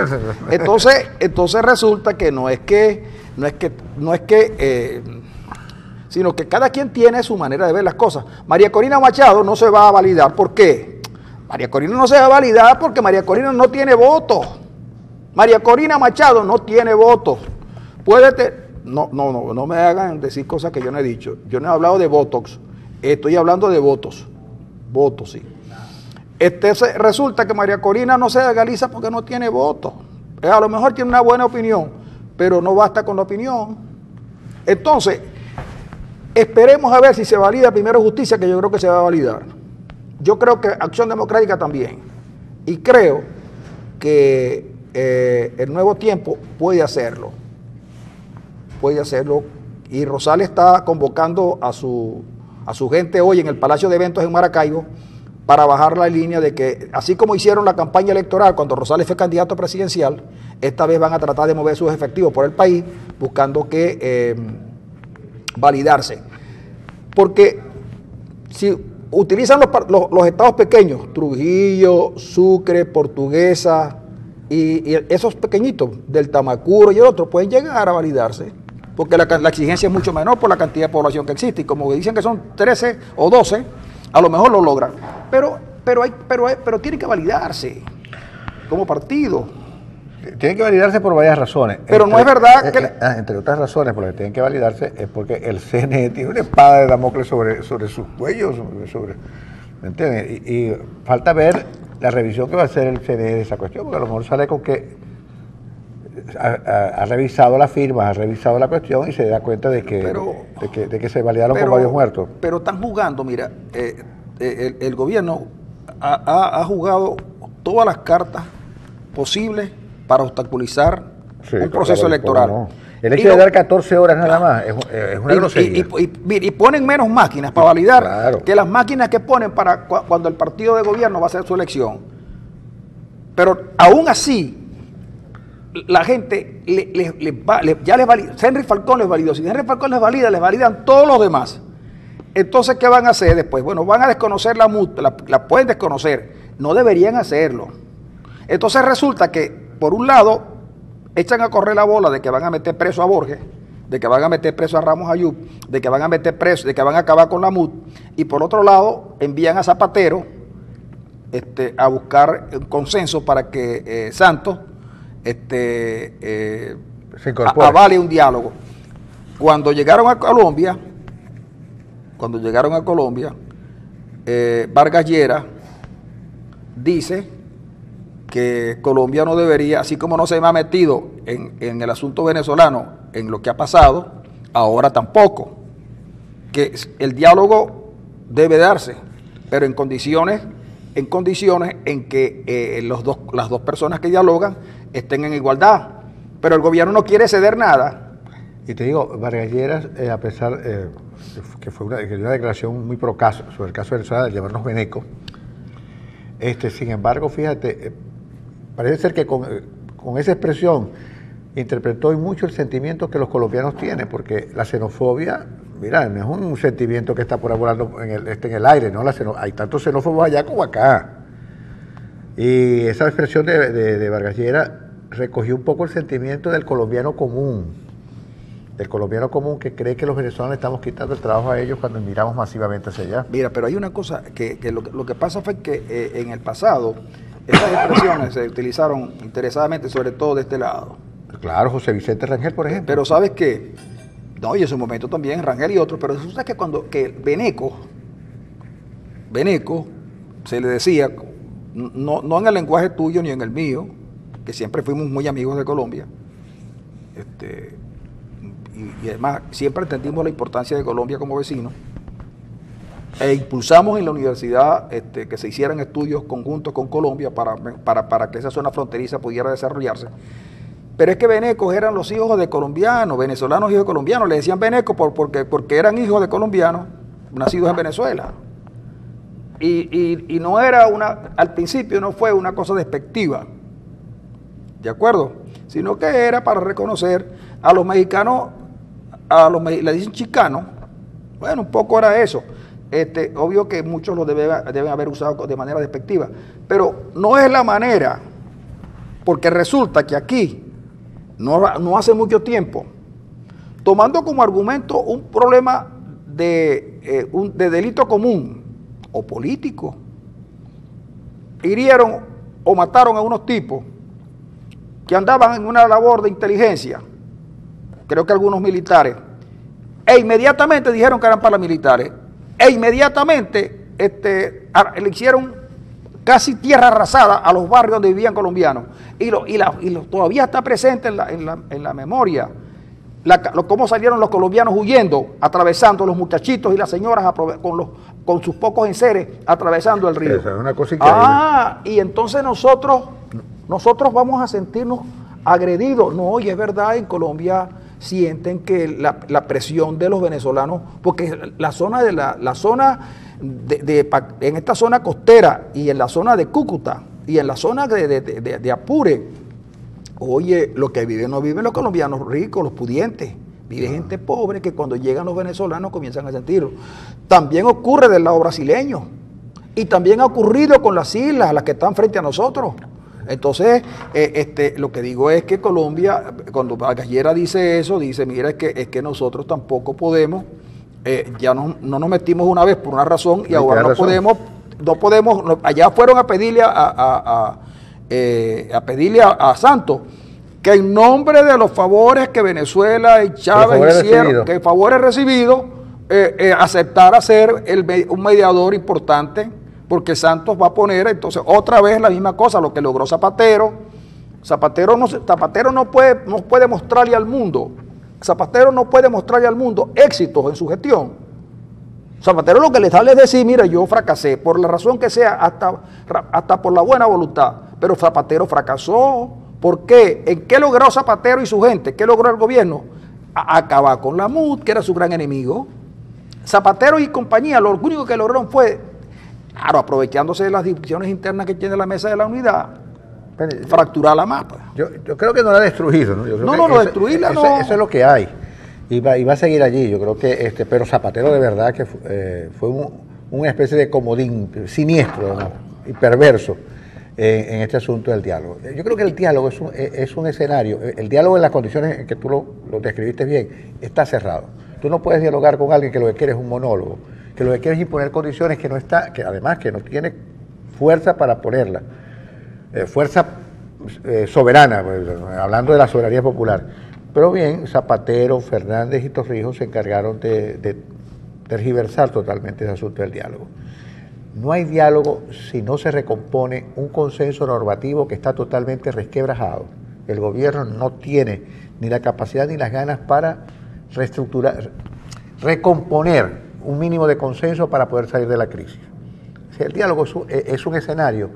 S1: Entonces resulta que sino que cada quien tiene su manera de ver las cosas. María Corina Machado no se va a validar. ¿Por qué? María Corina no se va a validar porque María Corina no tiene votos. María Corina Machado no tiene votos. No me hagan decir cosas que yo no he dicho. Yo no he hablado de votos. Estoy hablando de votos. Votos, sí. Resulta que María Corina no se legaliza porque no tiene votos. A lo mejor tiene una buena opinión, pero no basta con la opinión. Entonces, esperemos a ver si se valida Primero Justicia, que yo creo que se va a validar. Yo creo que Acción Democrática también. Y creo que el Nuevo Tiempo puede hacerlo. Y Rosales está convocando a su gente hoy en el Palacio de Eventos en Maracaibo para bajar la línea de que, así como hicieron la campaña electoral cuando Rosales fue candidato presidencial, esta vez van a tratar de mover sus efectivos por el país buscando que validarse. Porque si utilizan los estados pequeños, Trujillo, Sucre, Portuguesa, y esos pequeñitos del Tamacuro y el otro pueden llegar a validarse, porque la exigencia es mucho menor por la cantidad de población que existe, y como dicen que son 13 o 12, a lo mejor lo logran, pero tiene que validarse como partido.
S2: Tienen que validarse por varias razones.
S1: Pero no es verdad que...
S2: entre otras razones por las que tienen que validarse es porque el CNE tiene una espada de Damocles sobre sus cuellos, ¿me entiendes? Y falta ver la revisión que va a hacer el CNE de esa cuestión, porque a lo mejor sale con que ha revisado las firmas, ha revisado la cuestión y se da cuenta de que se validaron con varios muertos.
S1: Pero están jugando, mira, el gobierno ha jugado todas las cartas posibles para obstaculizar un proceso electoral.
S2: No. El hecho de dar 14 horas nada más es una grosería.
S1: Y ponen menos máquinas para validar que las máquinas que ponen para cuando el partido de gobierno va a hacer su elección. Pero aún así, la gente ya les valida. Henry Falcón les validó. Si Henry Falcón les valida, les validan todos los demás. Entonces, ¿qué van a hacer después? Bueno, van a desconocer la multa, la pueden desconocer. No deberían hacerlo. Entonces resulta que, por un lado, echan a correr la bola de que van a meter preso a Borges, de que van a meter preso a Ramos Ayub, de que van a meter preso, de que van a acabar con la MUT, y por otro lado envían a Zapatero a buscar un consenso para que Santos avale un diálogo. Cuando llegaron a Colombia, Vargas Lleras dice que Colombia no debería, así como no se me ha metido en el asunto venezolano, en lo que ha pasado, ahora tampoco, que el diálogo debe darse, pero en condiciones en que las dos personas que dialogan estén en igualdad, pero el gobierno no quiere ceder nada.
S2: Y te digo, Vargas Lleras, a pesar que fue una declaración muy procaso sobre el caso de Venezuela, de llamarnos venecos, sin embargo, fíjate, parece ser que con esa expresión interpretó mucho el sentimiento que los colombianos tienen, porque la xenofobia, mira, no es un sentimiento que está por ahí volando en el aire, ¿no? Hay tantos xenófobos allá como acá. Y esa expresión de Vargas Lleras recogió un poco el sentimiento del colombiano común que cree que los venezolanos le estamos quitando el trabajo a ellos cuando miramos masivamente hacia allá.
S1: Mira, pero hay una cosa, que lo que pasa fue que en el pasado esas expresiones se utilizaron interesadamente, sobre todo de este lado.
S2: Claro, José Vicente Rangel, por ejemplo.
S1: Pero ¿sabes qué? No, y en su momento también Rangel y otros, pero resulta que que Veneco se le decía, no en el lenguaje tuyo ni en el mío, que siempre fuimos muy amigos de Colombia, y además siempre entendimos la importancia de Colombia como vecino, e impulsamos en la universidad que se hicieran estudios conjuntos con Colombia para que esa zona fronteriza pudiera desarrollarse. Pero es que venecos eran los hijos de colombianos, venezolanos hijos de colombianos, le decían venecos porque eran hijos de colombianos nacidos en Venezuela. Y no era al principio no fue una cosa despectiva, ¿de acuerdo? Sino que era para reconocer a los mexicanos, le dicen chicanos, bueno, un poco era eso. Obvio que muchos lo deben haber usado de manera despectiva, pero no es la manera, porque resulta que aquí, no hace mucho tiempo, tomando como argumento un problema de delito común o político, hirieron o mataron a unos tipos que andaban en una labor de inteligencia, creo que algunos militares, e inmediatamente dijeron que eran paramilitares, e inmediatamente le hicieron casi tierra arrasada a los barrios donde vivían colombianos, y todavía está presente en la memoria cómo salieron los colombianos huyendo, atravesando los muchachitos y las señoras con sus pocos enseres atravesando el río.
S2: Esa es una cosa increíble.
S1: Y entonces nosotros vamos a sentirnos agredidos. No, y es verdad, en Colombia sienten que la presión de los venezolanos, porque en esta zona costera y en la zona de Cúcuta y en la zona de Apure, oye, lo que viven no viven los colombianos ricos, los pudientes, vive gente pobre que cuando llegan los venezolanos comienzan a sentirlo. También ocurre del lado brasileño y también ha ocurrido con las islas, las que están frente a nosotros. Entonces, lo que digo es que Colombia, cuando Vargas Lleras dice eso, dice, mira, es que nosotros tampoco podemos, ya no nos metimos una vez por una razón y ahora no podemos, allá fueron a pedirle a Santos que en nombre de los favores que Venezuela y Chávez hicieron, que favores recibidos, aceptara ser un mediador importante, porque Santos va a poner entonces otra vez la misma cosa, lo que logró Zapatero. Zapatero no puede mostrarle al mundo, éxitos en su gestión. Zapatero lo que le sale es decir, mira, yo fracasé, por la razón que sea, hasta por la buena voluntad, pero Zapatero fracasó. ¿Por qué? ¿En qué logró Zapatero y su gente? ¿Qué logró el gobierno? Acabar con la MUD, que era su gran enemigo. Zapatero y compañía, lo único que lograron fue, claro, aprovechándose de las divisiones internas que tiene la Mesa de la Unidad, fracturar la mapa.
S2: Yo creo que no la ha destruido, ¿no?
S1: Destruirla no.
S2: Eso es lo que hay. Y va a seguir allí. Yo creo que pero Zapatero de verdad que fue una especie de comodín siniestro, ¿no? Y perverso en este asunto del diálogo. Yo creo que el diálogo es un escenario, el diálogo en las condiciones en que tú lo describiste bien, está cerrado. Tú no puedes dialogar con alguien que lo que quiere es un monólogo, que lo que quiere es imponer condiciones que además que no tiene fuerza para ponerla, fuerza soberana, hablando de la soberanía popular. Pero bien, Zapatero, Fernández y Torrijos se encargaron de tergiversar totalmente ese asunto del diálogo. No hay diálogo si no se recompone un consenso normativo que está totalmente resquebrajado. El gobierno no tiene ni la capacidad ni las ganas para reestructurar, recomponer un mínimo de consenso para poder salir de la crisis. O sea, el diálogo es un escenario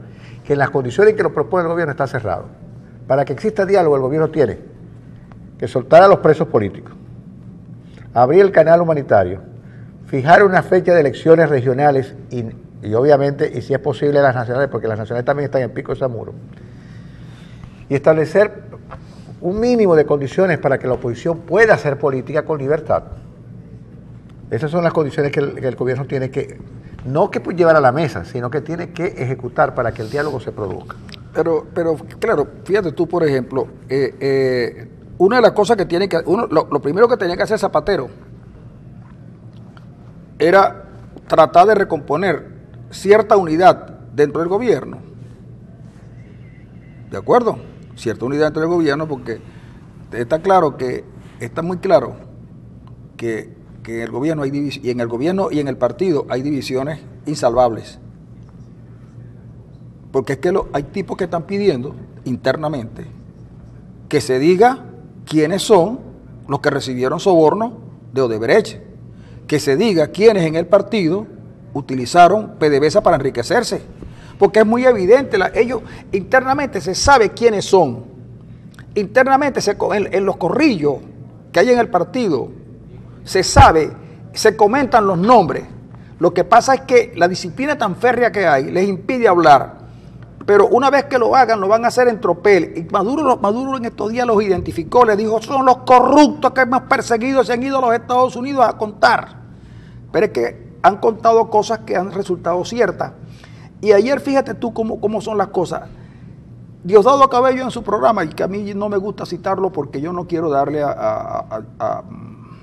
S2: que en las condiciones en que lo propone el gobierno está cerrado. Para que exista diálogo, el gobierno tiene que soltar a los presos políticos, abrir el canal humanitario, fijar una fecha de elecciones regionales y obviamente, y si es posible las nacionales, porque las nacionales también están en Pico de Zamuro, y establecer un mínimo de condiciones para que la oposición pueda hacer política con libertad. Esas son las condiciones que el gobierno tiene que, no que llevar a la mesa, sino que tiene que ejecutar para que el diálogo se produzca.
S1: Pero claro, fíjate tú, por ejemplo, una de las cosas que tiene que, lo primero que tenía que hacer Zapatero era tratar de recomponer cierta unidad dentro del gobierno. ¿De acuerdo? Cierta unidad dentro del gobierno, porque está muy claro que en el gobierno y en el partido hay divisiones insalvables. Porque es que hay tipos que están pidiendo internamente que se diga quiénes son los que recibieron sobornos de Odebrecht, que se diga quiénes en el partido utilizaron PDVSA para enriquecerse, porque es muy evidente, ellos internamente se sabe quiénes son, internamente en los corrillos que hay en el partido se sabe, se comentan los nombres. Lo que pasa es que la disciplina tan férrea que hay les impide hablar. Pero una vez que lo hagan, lo van a hacer en tropel. Y Maduro en estos días los identificó, les dijo, son los corruptos que más perseguidos se han ido a los Estados Unidos a contar. Pero es que han contado cosas que han resultado ciertas. Y ayer, fíjate tú cómo son las cosas. Diosdado Cabello en su programa, y que a mí no me gusta citarlo porque yo no quiero darle a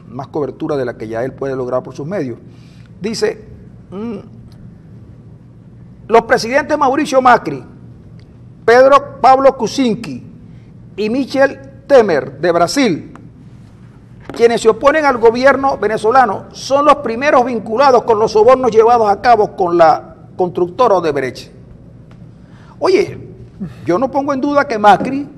S1: más cobertura de la que ya él puede lograr por sus medios, dice... Los presidentes Mauricio Macri, Pedro Pablo Kuczynski y Michel Temer de Brasil, quienes se oponen al gobierno venezolano, son los primeros vinculados con los sobornos llevados a cabo con la constructora Odebrecht. Oye, yo no pongo en duda que Macri,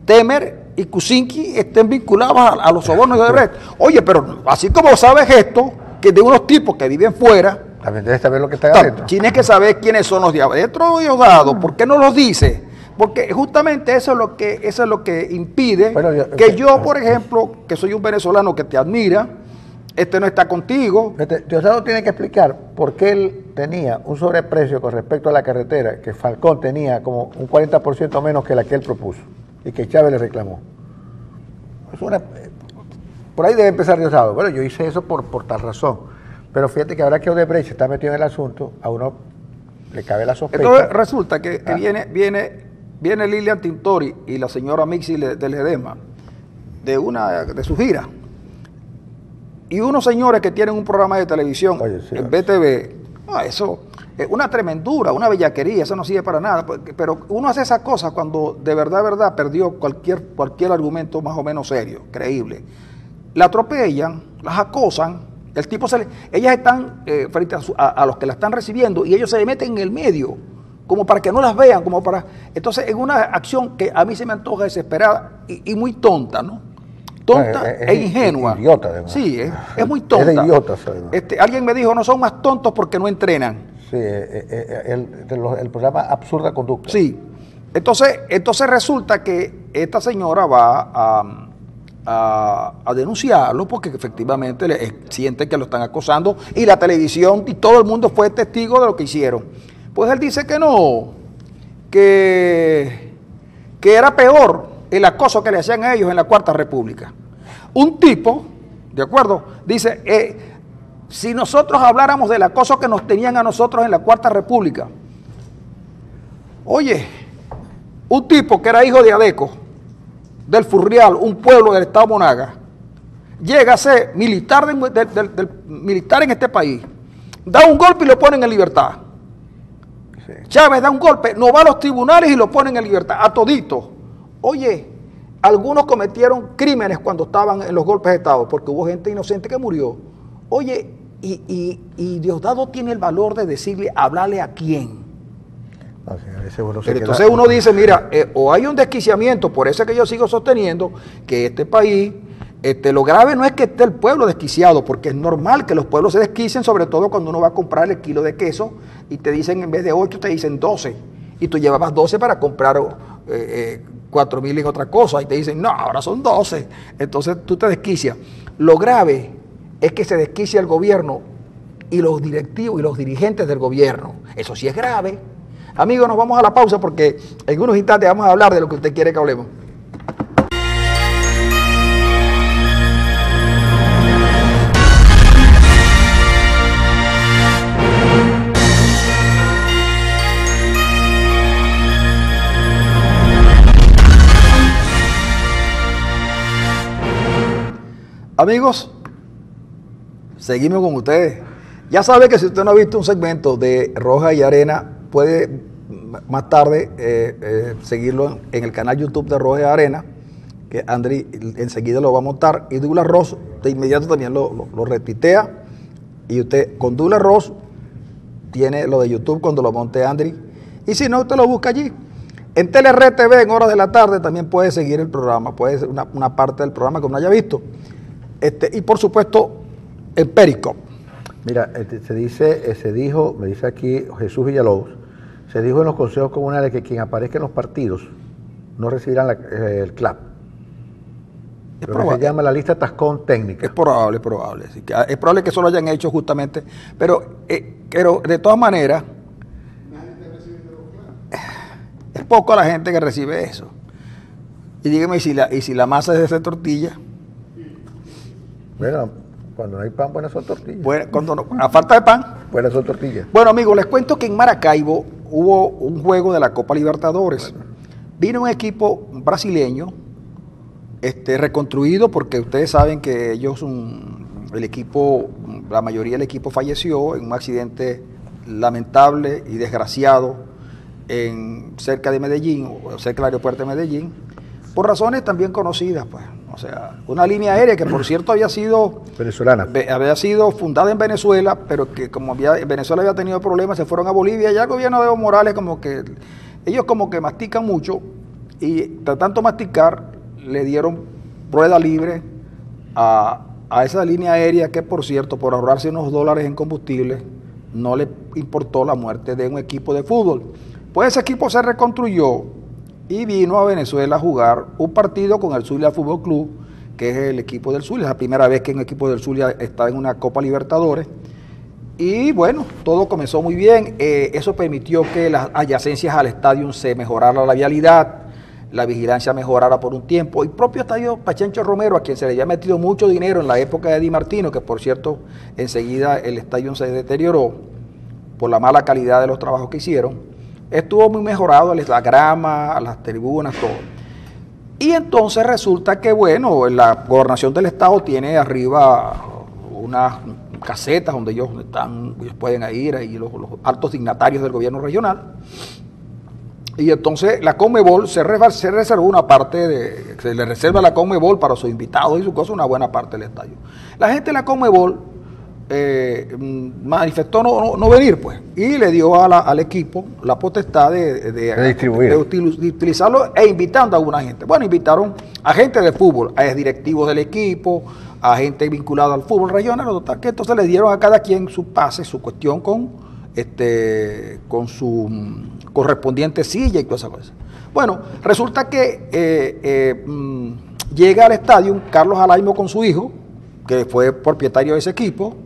S1: Temer y Kuczynski estén vinculados a los sobornos de Odebrecht. Oye, pero así como sabes esto, que de unos tipos que viven fuera,
S2: también debes saber lo que está adentro.
S1: Tienes que saber quiénes son los de adentro, Diosdado. ¿Por qué no los dice? Porque justamente eso es lo que impide que yo, por ejemplo, que soy un venezolano que te admira, no está contigo.
S2: Diosdado tiene que explicar por qué él tenía un sobreprecio con respecto a la carretera, que Falcón tenía como un 40% menos que la que él propuso y que Chávez le reclamó. Por ahí debe empezar Diosdado. Bueno, yo hice eso por tal razón. Pero fíjate que ahora que Odebrecht está metido en el asunto, a uno le cabe la sospecha.
S1: Entonces resulta que viene Lilian Tintori y la señora Mixi de Ledesma de su gira. Y unos señores que tienen un programa de televisión en BTV, eso es una tremendura, una bellaquería, eso no sirve para nada. Pero uno hace esas cosas cuando de verdad perdió cualquier argumento más o menos serio, creíble. La atropellan, las acosan. Ellas están frente a los que la están recibiendo y ellos se meten en el medio, como para que no las vean, entonces es una acción que a mí se me antoja desesperada y muy tonta, ¿no? Tonta e ingenua.
S2: Idiota, además.
S1: Sí, es muy tonta.
S2: Es de idiotas,
S1: alguien me dijo, no son más tontos porque no entrenan.
S2: Sí, el programa Absurda Conducta.
S1: Sí, entonces resulta que esta señora va a denunciarlo porque efectivamente siente que lo están acosando y la televisión y todo el mundo fue testigo de lo que hicieron. Pues él dice que no, que era peor el acoso que le hacían a ellos en la Cuarta República. Un tipo, ¿de acuerdo? Dice, si nosotros habláramos del acoso que nos tenían a nosotros en la Cuarta República, oye, un tipo que era hijo de Adeco, del Furrial, un pueblo del estado Monaga, llega a ser militar militar en este país, da un golpe y lo ponen en libertad. Sí. Chávez da un golpe, no va a los tribunales y lo ponen en libertad, a todito. Oye, algunos cometieron crímenes cuando estaban en los golpes de Estado, porque hubo gente inocente que murió. Oye, y Diosdado tiene el valor de decirle, hablarle a quién.
S2: A veces uno se
S1: Pero
S2: queda-
S1: entonces uno dice, mira, o hay un desquiciamiento, por eso es que yo sigo sosteniendo que este país, lo grave no es que esté el pueblo desquiciado, porque es normal que los pueblos se desquicien, sobre todo cuando uno va a comprar el kilo de queso y te dicen, en vez de 8, te dicen 12, y tú llevabas 12 para comprar 4.000 en otra cosa, y te dicen, no, ahora son 12, entonces tú te desquicias. Lo grave es que se desquicia el gobierno y los directivos y los dirigentes del gobierno. Eso sí es grave. Amigos, nos vamos a la pausa porque en unos instantes vamos a hablar de lo que usted quiere que hablemos. Amigos, seguimos con ustedes. Ya sabe que si usted no ha visto un segmento de Roja y Arena, puede más tarde seguirlo en el canal YouTube de Roja y Arena, que Andri enseguida lo va a montar, y Douglas Ross de inmediato también lo retuitea, y usted con Douglas Ross tiene lo de YouTube cuando lo monte Andri, y si no, usted lo busca allí. En TeleRed TV, en horas de la tarde, también puede seguir el programa, puede ser una parte del programa que uno haya visto. Y por supuesto, el Periscope.
S2: Mira, se dijo, me dice aquí Jesús Villalobos, se dijo en los consejos comunales que quien aparezca en los partidos no recibirán el CLAP. Lo que se llama la lista Tascón técnica.
S1: Es probable. Es probable que eso lo hayan hecho justamente, pero de todas maneras, es poco la gente que recibe eso. Y dígame, ¿y si la masa es de tortilla?
S2: Bueno, cuando no hay pan, buenas son tortillas.
S1: Bueno, a falta de pan.
S2: Buenas son tortillas.
S1: Bueno, amigos, les cuento que en Maracaibo hubo un juego de la Copa Libertadores. Bueno. Vino un equipo brasileño, reconstruido, porque ustedes saben que la mayoría del equipo falleció en un accidente lamentable y desgraciado cerca de Medellín, o cerca del aeropuerto de Medellín, por razones también conocidas, pues. O sea, una línea aérea que, por cierto, había sido
S2: venezolana,
S1: había sido fundada en Venezuela, pero que como Venezuela había tenido problemas, se fueron a Bolivia. Ya el gobierno de Evo Morales ellos como que mastican mucho, y tratando de masticar, le dieron rueda libre a esa línea aérea que, por cierto, por ahorrarse unos dólares en combustible, no le importó la muerte de un equipo de fútbol. Pues ese equipo se reconstruyó y vino a Venezuela a jugar un partido con el Zulia Fútbol Club, que es el equipo del Zulia. Es la primera vez que un equipo del Zulia está en una Copa Libertadores. Y bueno, todo comenzó muy bien. Eso permitió que las adyacencias al estadio se mejorara la vialidad, la vigilancia mejorara por un tiempo. El propio estadio Pachencho Romero, a quien se le había metido mucho dinero en la época de Di Martino, que por cierto enseguida el estadio se deterioró por la mala calidad de los trabajos que hicieron, estuvo muy mejorado, la grama, las tribunas, todo. Y entonces resulta que, bueno, la gobernación del estado tiene arriba unas casetas donde ellos pueden ir, ahí los altos dignatarios del gobierno regional. Y entonces la Conmebol se reservó una parte, se le reserva a la Conmebol para sus invitados y sus cosas, una buena parte del estadio. La gente de la Conmebol manifestó no venir, pues, y le dio al equipo la potestad de utilizarlo, e invitando a alguna gente. Bueno, invitaron a gente de fútbol, a directivos del equipo, a gente vinculada al fútbol regional, total, que entonces le dieron a cada quien su pase, su cuestión con su correspondiente silla y todas esas cosas. Bueno, resulta que llega al estadio Carlos Alaimo con su hijo, que fue propietario de ese equipo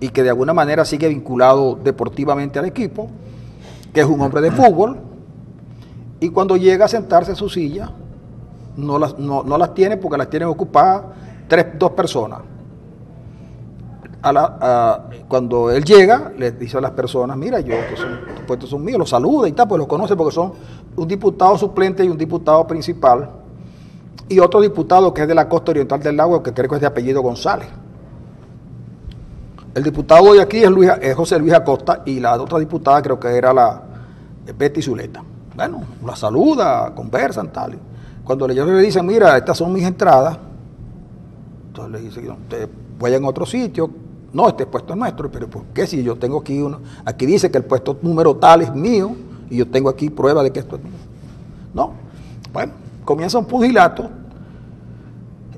S1: y que de alguna manera sigue vinculado deportivamente al equipo, que es un hombre de fútbol, y cuando llega a sentarse en su silla, no las tiene, porque las tienen ocupadas dos personas. Cuando él llega, les dice a las personas, mira, estos puestos son míos, los saluda y tal, pues los conoce porque son un diputado suplente y un diputado principal, y otro diputado que es de la costa oriental del lago, que creo que es de apellido González. El diputado de aquí es José Luis Acosta, y la otra diputada creo que era la Betty Zuleta. Bueno, la saluda, conversan, tal. Cuando ellos le dicen, mira, estas son mis entradas, entonces le dicen, ustedes vayan a otro sitio, no, este puesto es nuestro, pero ¿por qué si yo tengo aquí uno? Aquí dice que el puesto número tal es mío y yo tengo aquí prueba de que esto es mío. No, bueno, comienza un pugilato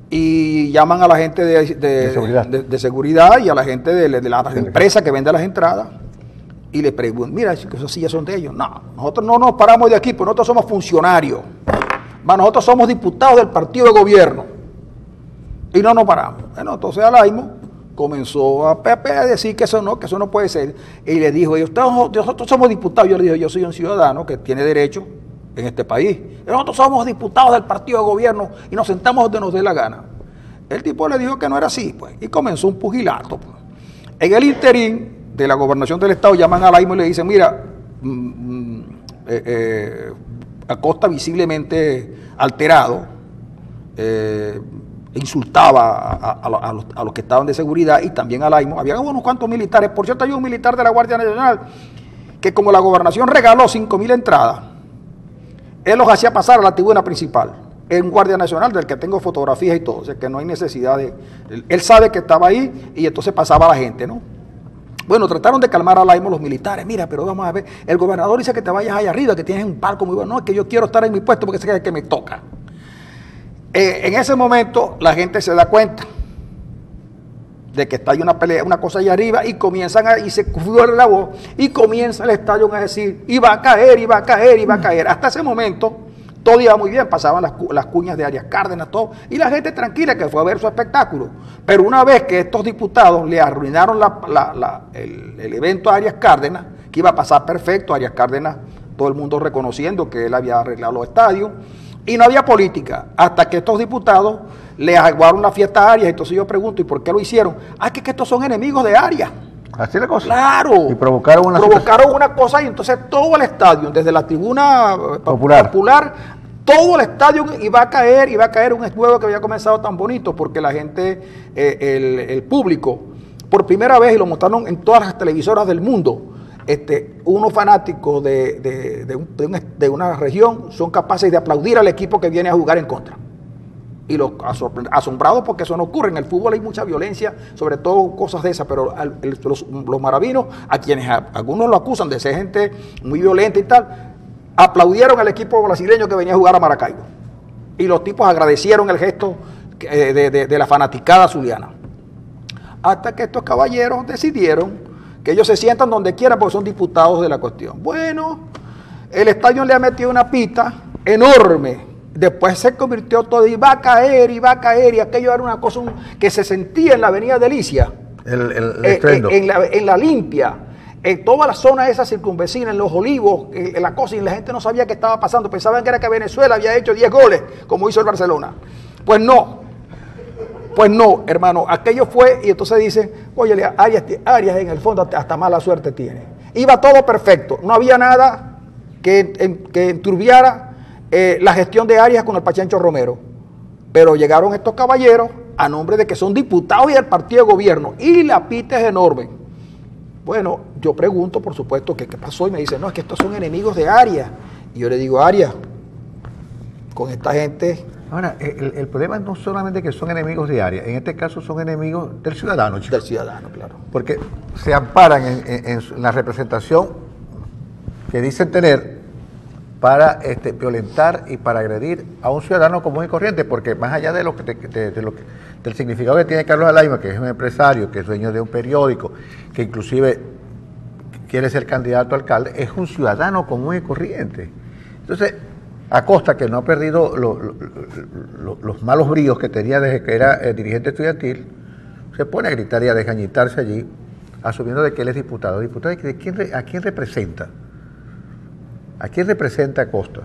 S1: y llaman a la gente de seguridad y a la gente de la empresa que vende las entradas y le preguntan, mira, que esas sillas son de ellos. No, nosotros no nos paramos de aquí, porque nosotros somos funcionarios. Nosotros somos diputados del partido de gobierno y no nos paramos. Bueno, entonces Alaimo comenzó a decir que eso no puede ser. Y le dijo, nosotros somos diputados. Yo le dije, yo soy un ciudadano que tiene derecho en este país. Nosotros somos diputados del partido de gobierno y nos sentamos donde nos dé la gana. El tipo le dijo que no era así, pues, y comenzó un pugilato. Pues. En el interín de la gobernación del estado llaman a Alaimo y le dicen, mira, Acosta visiblemente alterado, insultaba a los que estaban de seguridad y también a Alaimo. Había unos cuantos militares. Por cierto, hay un militar de la Guardia Nacional que, como la gobernación regaló 5.000 entradas, él los hacía pasar a la tribuna principal. Es un Guardia Nacional del que tengo fotografías y todo, o sea que no hay necesidad de... Él sabe que estaba ahí y entonces pasaba a la gente, ¿no? Bueno, trataron de calmar a Alaimo los militares. Mira, pero vamos a ver, el gobernador dice que te vayas allá arriba, que tienes un palco muy bueno. No, es que yo quiero estar en mi puesto porque sé que me toca. En ese momento la gente se da cuenta de que está ahí una pelea, una cosa allá arriba, y y se fuera la voz, y comienza el estadio a decir, iba a caer, iba a caer, iba a caer. Hasta ese momento todo iba muy bien, pasaban las cuñas de Arias Cárdenas, todo, y la gente tranquila que fue a ver su espectáculo. Pero una vez que estos diputados le arruinaron el evento a Arias Cárdenas, que iba a pasar perfecto, Arias Cárdenas, todo el mundo reconociendo que él había arreglado los estadios, y no había política, hasta que estos diputados le aguaron la fiesta a Arias. Entonces yo pregunto, ¿y por qué lo hicieron? Que estos son enemigos de Arias.
S2: Así la cosa.
S1: Claro.
S2: Y provocaron una
S1: cosa, y entonces todo el estadio, desde la tribuna popular, todo el estadio iba a caer un juego que había comenzado tan bonito, porque la gente, el público, por primera vez, y lo mostraron en todas las televisoras del mundo, unos fanáticos de una región son capaces de aplaudir al equipo que viene a jugar en contra. Y los asombrados, porque eso no ocurre. En el fútbol hay mucha violencia, sobre todo cosas de esas, pero los maravinos, a quienes algunos lo acusan de ser gente muy violenta y tal, aplaudieron al equipo brasileño que venía a jugar a Maracaibo. Y los tipos agradecieron el gesto de la fanaticada zuliana. Hasta que estos caballeros decidieron que ellos se sientan donde quieran porque son diputados de la cuestión. Bueno, el estadio le ha metido una pita enorme. Después se convirtió todo, y va a caer, y aquello era una cosa que se sentía en la avenida Delicia,
S2: el estruendo.
S1: En la Limpia, en toda la zona esa circunvecina, en Los Olivos, en la cosa, y la gente no sabía qué estaba pasando, pensaban que era que Venezuela había hecho 10 goles, como hizo el Barcelona. Pues no, hermano, aquello fue, y entonces dicen, oye, Arias en el fondo hasta mala suerte tiene. Iba todo perfecto, no había nada que enturbiara la gestión de Arias con el Pachencho Romero. Pero llegaron estos caballeros a nombre de que son diputados y del partido de gobierno, y la pita es enorme. Bueno, yo pregunto, por supuesto, ¿qué pasó? Y me dicen, no, es que estos son enemigos de Arias. Y yo le digo, Arias, con esta gente...
S2: Ahora, el problema no solamente que son enemigos de Arias, en este caso son enemigos del ciudadano, chicos.
S1: Del ciudadano, claro.
S2: Porque se amparan en la representación que dicen tener para violentar y para agredir a un ciudadano común y corriente, porque más allá de del significado que tiene Carlos Alaimo, que es un empresario, que es dueño de un periódico, que inclusive quiere ser candidato a alcalde, es un ciudadano común y corriente. Entonces, Acosta, que no ha perdido los malos bríos que tenía desde que era dirigente estudiantil, se pone a gritar y a desgañitarse allí, asumiendo de que él es diputado. ¿Diputado a quién representa? ¿A quién representa Acosta?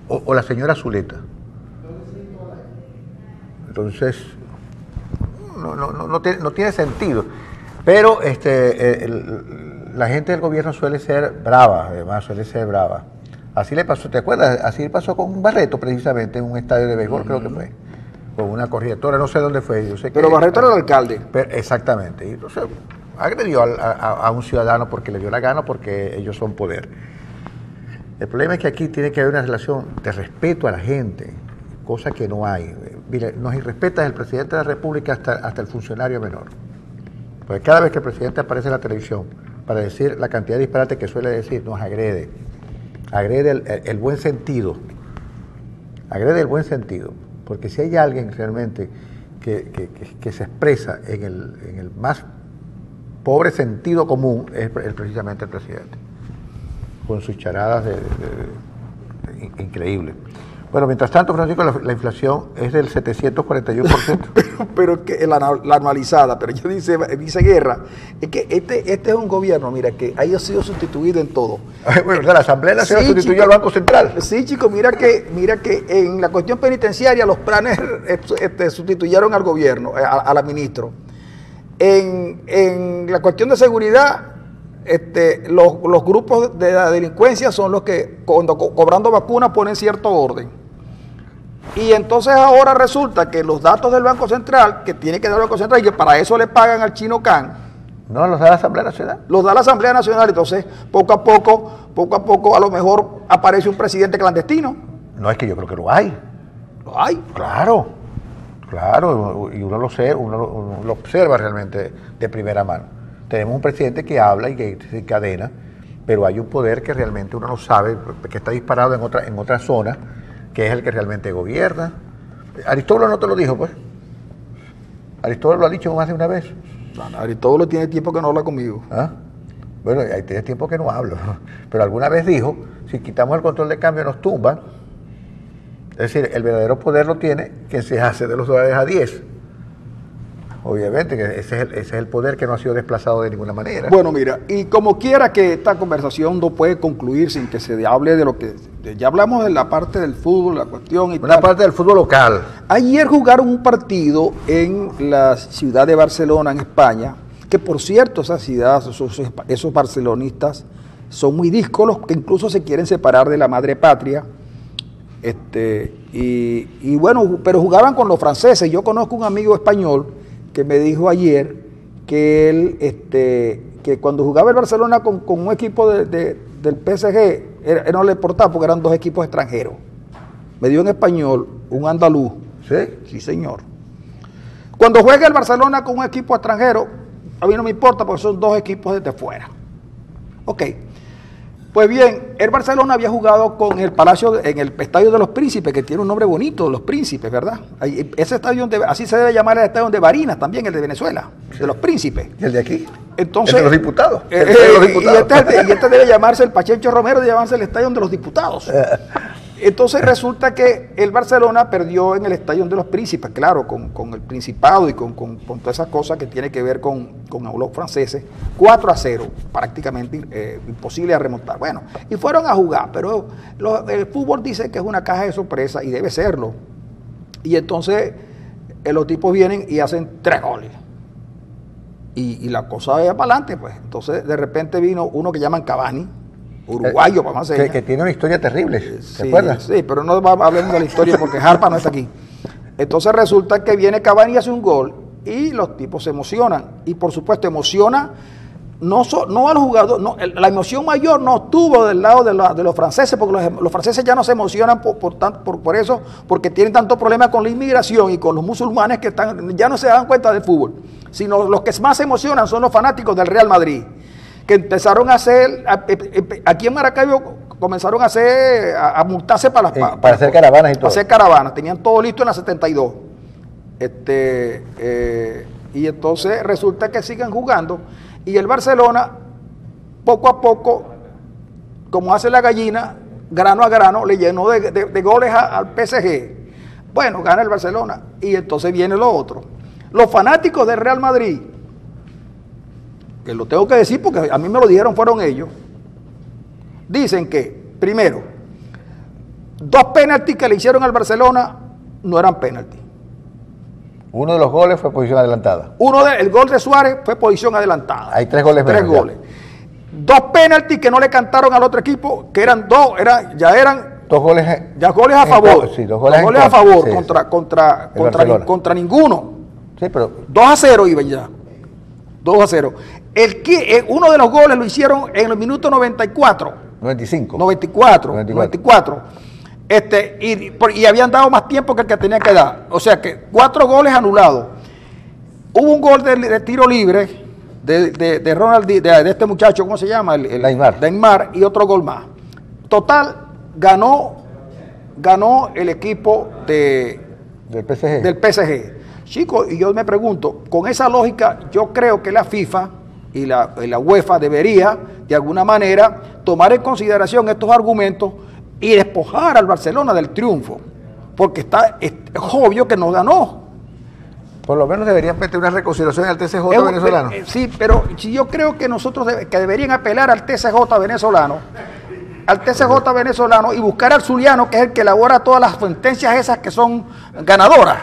S2: O la señora Zuleta. Entonces, no tiene sentido. Pero la gente del gobierno suele ser brava, además suele ser brava. Así le pasó, ¿te acuerdas? Así pasó con Barreto, precisamente, en un estadio de béisbol, creo que fue. Con una corregidora, no sé dónde fue. Yo sé
S1: pero Barreto era el alcalde.
S2: Exactamente. Y entonces agredió a un ciudadano porque le dio la gana, porque ellos son poder. El problema es que aquí tiene que haber una relación de respeto a la gente, cosa que no hay. Mire, nos irrespeta desde el presidente de la República hasta el funcionario menor. Porque cada vez que el presidente aparece en la televisión para decir la cantidad de disparates que suele decir, nos agrede. Agrede el buen sentido. Agrede el buen sentido. Porque si hay alguien realmente que se expresa en el más pobre sentido común, es precisamente el presidente. Con sus charadas increíbles. Bueno, mientras tanto, Francisco, la inflación es del 741%.
S1: pero que la anualizada, pero ya dice Guerra, es que este es un gobierno, mira, que haya sido sustituido en todo.
S2: Bueno, la Asamblea Nacional sustituyó al Banco Central.
S1: Sí, chicos, mira que en la cuestión penitenciaria los planes sustituyeron al gobierno, a la ministra. En la cuestión de seguridad, los grupos de la delincuencia son los que, cuando cobrando vacunas, ponen cierto orden. Y entonces ahora resulta que los datos del Banco Central, que tiene que dar el Banco Central, y que para eso le pagan al Chino Can.
S2: No, los da la Asamblea Nacional.
S1: Los da la Asamblea Nacional, entonces poco a poco, a lo mejor aparece un presidente clandestino.
S2: No, es que yo creo que lo hay.
S1: ¿Lo hay?
S2: Claro, y uno lo observa realmente de primera mano. Tenemos un presidente que habla y que se encadena, pero hay un poder que realmente uno no sabe, que está disparado en otra zona, que es el que realmente gobierna. Aristóbulo no te lo dijo, pues. Aristóbulo lo ha dicho más de una vez.
S1: No, Aristóbulo tiene tiempo que no habla conmigo.
S2: ¿Ah? Bueno, ahí tiene tiempo que no hablo. Pero alguna vez dijo, si quitamos el control de cambio nos tumban. Es decir, el verdadero poder lo tiene quien se hace de los dólares a 10. Obviamente que ese es el poder que no ha sido desplazado de ninguna manera.
S1: Bueno, mira, y como quiera que esta conversación no puede concluir sin que se hable de lo que... Ya hablamos de la parte del fútbol, la cuestión y
S2: una parte del fútbol local.
S1: Ayer jugaron un partido en la ciudad de Barcelona, en España, que por cierto, esa ciudad, esos barcelonistas son muy díscolos, que incluso se quieren separar de la madre patria. Y bueno, pero jugaban con los franceses. Yo conozco un amigo español que me dijo ayer que él, que cuando jugaba el Barcelona con un equipo del PSG, él no le importaba porque eran dos equipos extranjeros. Me dio en español, un andaluz.
S2: ¿Sí?
S1: Sí, señor. Cuando juega el Barcelona con un equipo extranjero, a mí no me importa porque son dos equipos desde fuera. Ok. Pues bien, el Barcelona había jugado con el en el Estadio de los Príncipes, que tiene un nombre bonito, Los Príncipes, ¿verdad? Ese estadio, así se debe llamar el estadio de Barinas, también el de Venezuela, de los Príncipes.
S2: ¿Y el de aquí?
S1: Entonces,
S2: el de los diputados.
S1: Y este debe llamarse, el Pachencho Romero debe llamarse el estadio de los diputados. Entonces resulta que el Barcelona perdió en el Estadio de los Príncipes, claro, con el Principado y con todas esas cosas que tiene que ver con los franceses, 4-0, prácticamente imposible a remontar. Bueno, y fueron a jugar, pero el fútbol dice que es una caja de sorpresa y debe serlo. Y entonces los tipos vienen y hacen 3 goles. Y la cosa va para adelante, pues. Entonces de repente vino uno que llaman Cavani, uruguayo, vamos a hacer.
S2: Que tiene una historia terrible, ¿se acuerda?
S1: Sí, pero no hablemos de la historia porque Harpa no está aquí. Entonces resulta que viene Cavani y hace un gol y los tipos se emocionan. Y por supuesto emociona no al jugador, no, la emoción mayor no estuvo del lado de los franceses, porque los franceses ya no se emocionan por eso, porque tienen tanto problema con la inmigración y con los musulmanes que ya no se dan cuenta del fútbol, sino los que más se emocionan son los fanáticos del Real Madrid, que empezaron a hacer, aquí en Maracaibo comenzaron a multarse para
S2: hacer caravanas y todo.
S1: Para hacer caravanas, tenían todo listo en la 72. Y entonces resulta que siguen jugando y el Barcelona, poco a poco, como hace la gallina, grano a grano, le llenó de goles al PSG. Bueno, gana el Barcelona y entonces viene lo otro. Los fanáticos del Real Madrid, que lo tengo que decir porque a mí me lo dijeron, fueron ellos, dicen que, primero, 2 penaltis que le hicieron al Barcelona no eran penaltis.
S2: Uno de los goles fue posición adelantada.
S1: El gol de Suárez fue posición adelantada.
S2: Hay 3 goles menos.
S1: 3 goles. 2 penaltis que no le cantaron al otro equipo, que eran 2, ya eran
S2: 2 goles.
S1: Ya goles a favor.
S2: Sí, 2 goles
S1: a favor,
S2: sí,
S1: contra ninguno.
S2: Sí, pero
S1: 2-0 iban ya. 2-0. Uno de los goles lo hicieron en el minuto 94. 94. Y habían dado más tiempo que el que tenía que dar. O sea que 4 goles anulados. Hubo un gol de tiro libre de Ronald, de este muchacho, ¿cómo se llama? Neymar, y otro gol más. Total, ganó el equipo
S2: del PSG.
S1: Del PSG. Chicos, y yo me pregunto, con esa lógica, yo creo que la FIFA y la UEFA debería, de alguna manera, tomar en consideración estos argumentos y despojar al Barcelona del triunfo, porque es obvio que no ganó.
S2: Por lo menos deberían meter una reconciliación al TCJ venezolano.
S1: Sí, pero si yo creo que que deberían apelar al TCJ venezolano, y buscar al zuliano, que es el que elabora todas las sentencias esas que son ganadoras.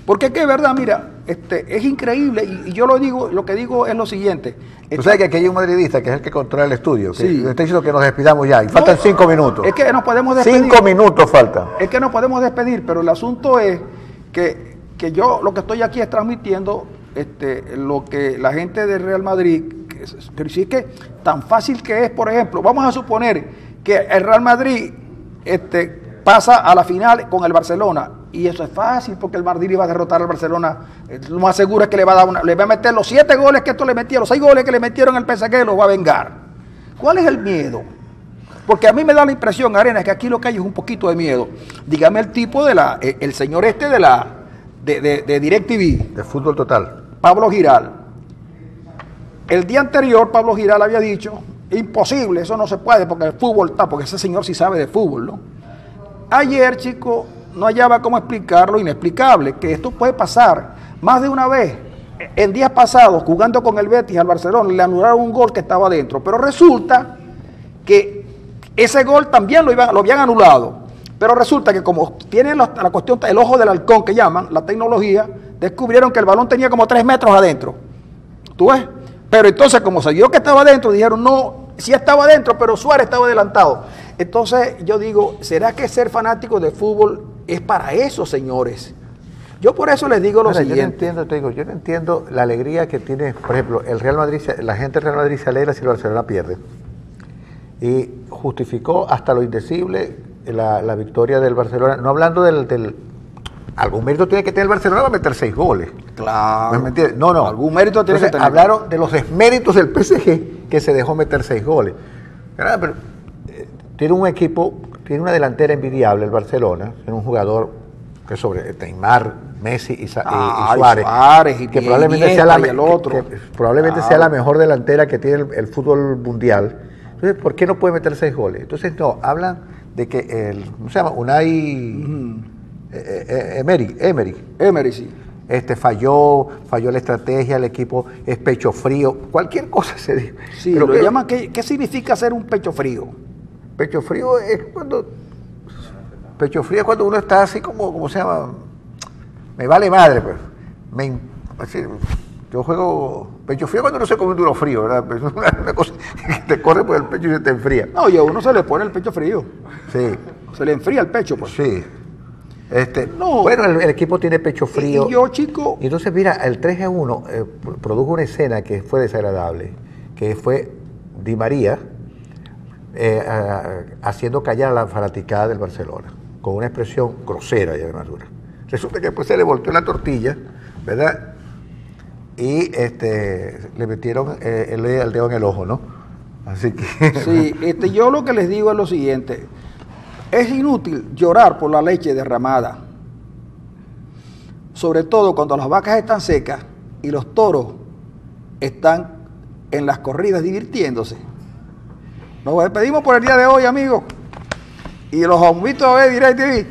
S1: Porque es que es verdad, mira, es increíble, y yo lo que digo es lo siguiente.
S2: Tú sabes que aquí hay un madridista que es el que controla el estudio, que
S1: sí.
S2: está diciendo que nos despidamos ya, y faltan 5 minutos.
S1: Es que nos podemos despedir.
S2: 5 minutos faltan.
S1: Es que nos podemos despedir, pero el asunto es que yo lo que estoy aquí es transmitiendo lo que la gente del Real Madrid, pero sí es que tan fácil que es, por ejemplo, vamos a suponer que el Real Madrid pasa a la final con el Barcelona, y eso es fácil porque el Madrid va a derrotar al Barcelona, lo más seguro es que le va a meter los 7 goles que esto le metieron, los 6 goles que le metieron al PSG, los va a vengar. ¿Cuál es el miedo? Porque a mí me da la impresión, Arenas, que aquí lo que hay es un poquito de miedo. Dígame el tipo el señor de DirecTV.
S2: De Fútbol Total.
S1: Pablo Giral. El día anterior Pablo Giral había dicho, imposible, eso no se puede porque el fútbol está, porque ese señor sí sabe de fútbol, ¿no? Ayer, chico, no hallaba cómo explicar lo inexplicable, que esto puede pasar más de una vez. En días pasados, jugando con el Betis al Barcelona, le anularon un gol que estaba dentro, pero resulta que ese gol también lo habían anulado. Pero resulta que como tienen la cuestión, el ojo del halcón que llaman, la tecnología, descubrieron que el balón tenía como 3 metros adentro. ¿Tú ves? Pero entonces, como se vio que estaba adentro, dijeron, no, sí estaba adentro, pero Suárez estaba adelantado. Entonces, yo digo, ¿será que ser fanático de fútbol es para eso, señores? Yo por eso les digo lo siguiente.
S2: Yo no entiendo la alegría que tiene, por ejemplo, el Real Madrid, la gente del Real Madrid se alegra si el Barcelona pierde. Y justificó hasta lo indecible la victoria del Barcelona, no hablando del algún mérito tiene que tener el Barcelona para meter 6 goles.
S1: Claro.
S2: ¿Me entiendes? No.
S1: Algún mérito tiene que tener.
S2: Hablaron de los desméritos del PSG que se dejó meter 6 goles. Pero tiene un equipo, tiene una delantera envidiable el Barcelona, tiene un jugador que sobre Neymar, Messi y Suárez, que probablemente sea la mejor delantera que tiene el fútbol mundial. Entonces, ¿por qué no puede meter 6 goles? Entonces, no, hablan de que ¿cómo se llama? Unai Emery,
S1: sí.
S2: Falló la estrategia, el equipo es pecho frío, cualquier cosa se dice.
S1: Sí, pero lo llaman, ¿qué significa ser un pecho frío?
S2: Pecho frío es cuando uno está así como se llama, me vale madre, pues. Yo juego pecho frío cuando no se come un duro frío, ¿verdad? Es una cosa que te corre por el pecho y se te enfría.
S1: No, y a uno se le pone el pecho frío.
S2: Sí.
S1: Se le enfría el pecho, pues.
S2: Sí. Bueno, el equipo tiene pecho frío.
S1: Y yo, chico.
S2: Y entonces, mira, el 3-1 produjo una escena que fue desagradable, que fue Di María haciendo callar a la fanaticada del Barcelona, con una expresión grosera y además dura. Resulta que después se le volteó la tortilla, ¿verdad? Y le metieron el dedo en el ojo, ¿no? Así que...
S1: Sí, yo lo que les digo es lo siguiente. Es inútil llorar por la leche derramada, sobre todo cuando las vacas están secas y los toros están en las corridas divirtiéndose. Nos despedimos por el día de hoy, amigos, y los invito a ver DirecTV.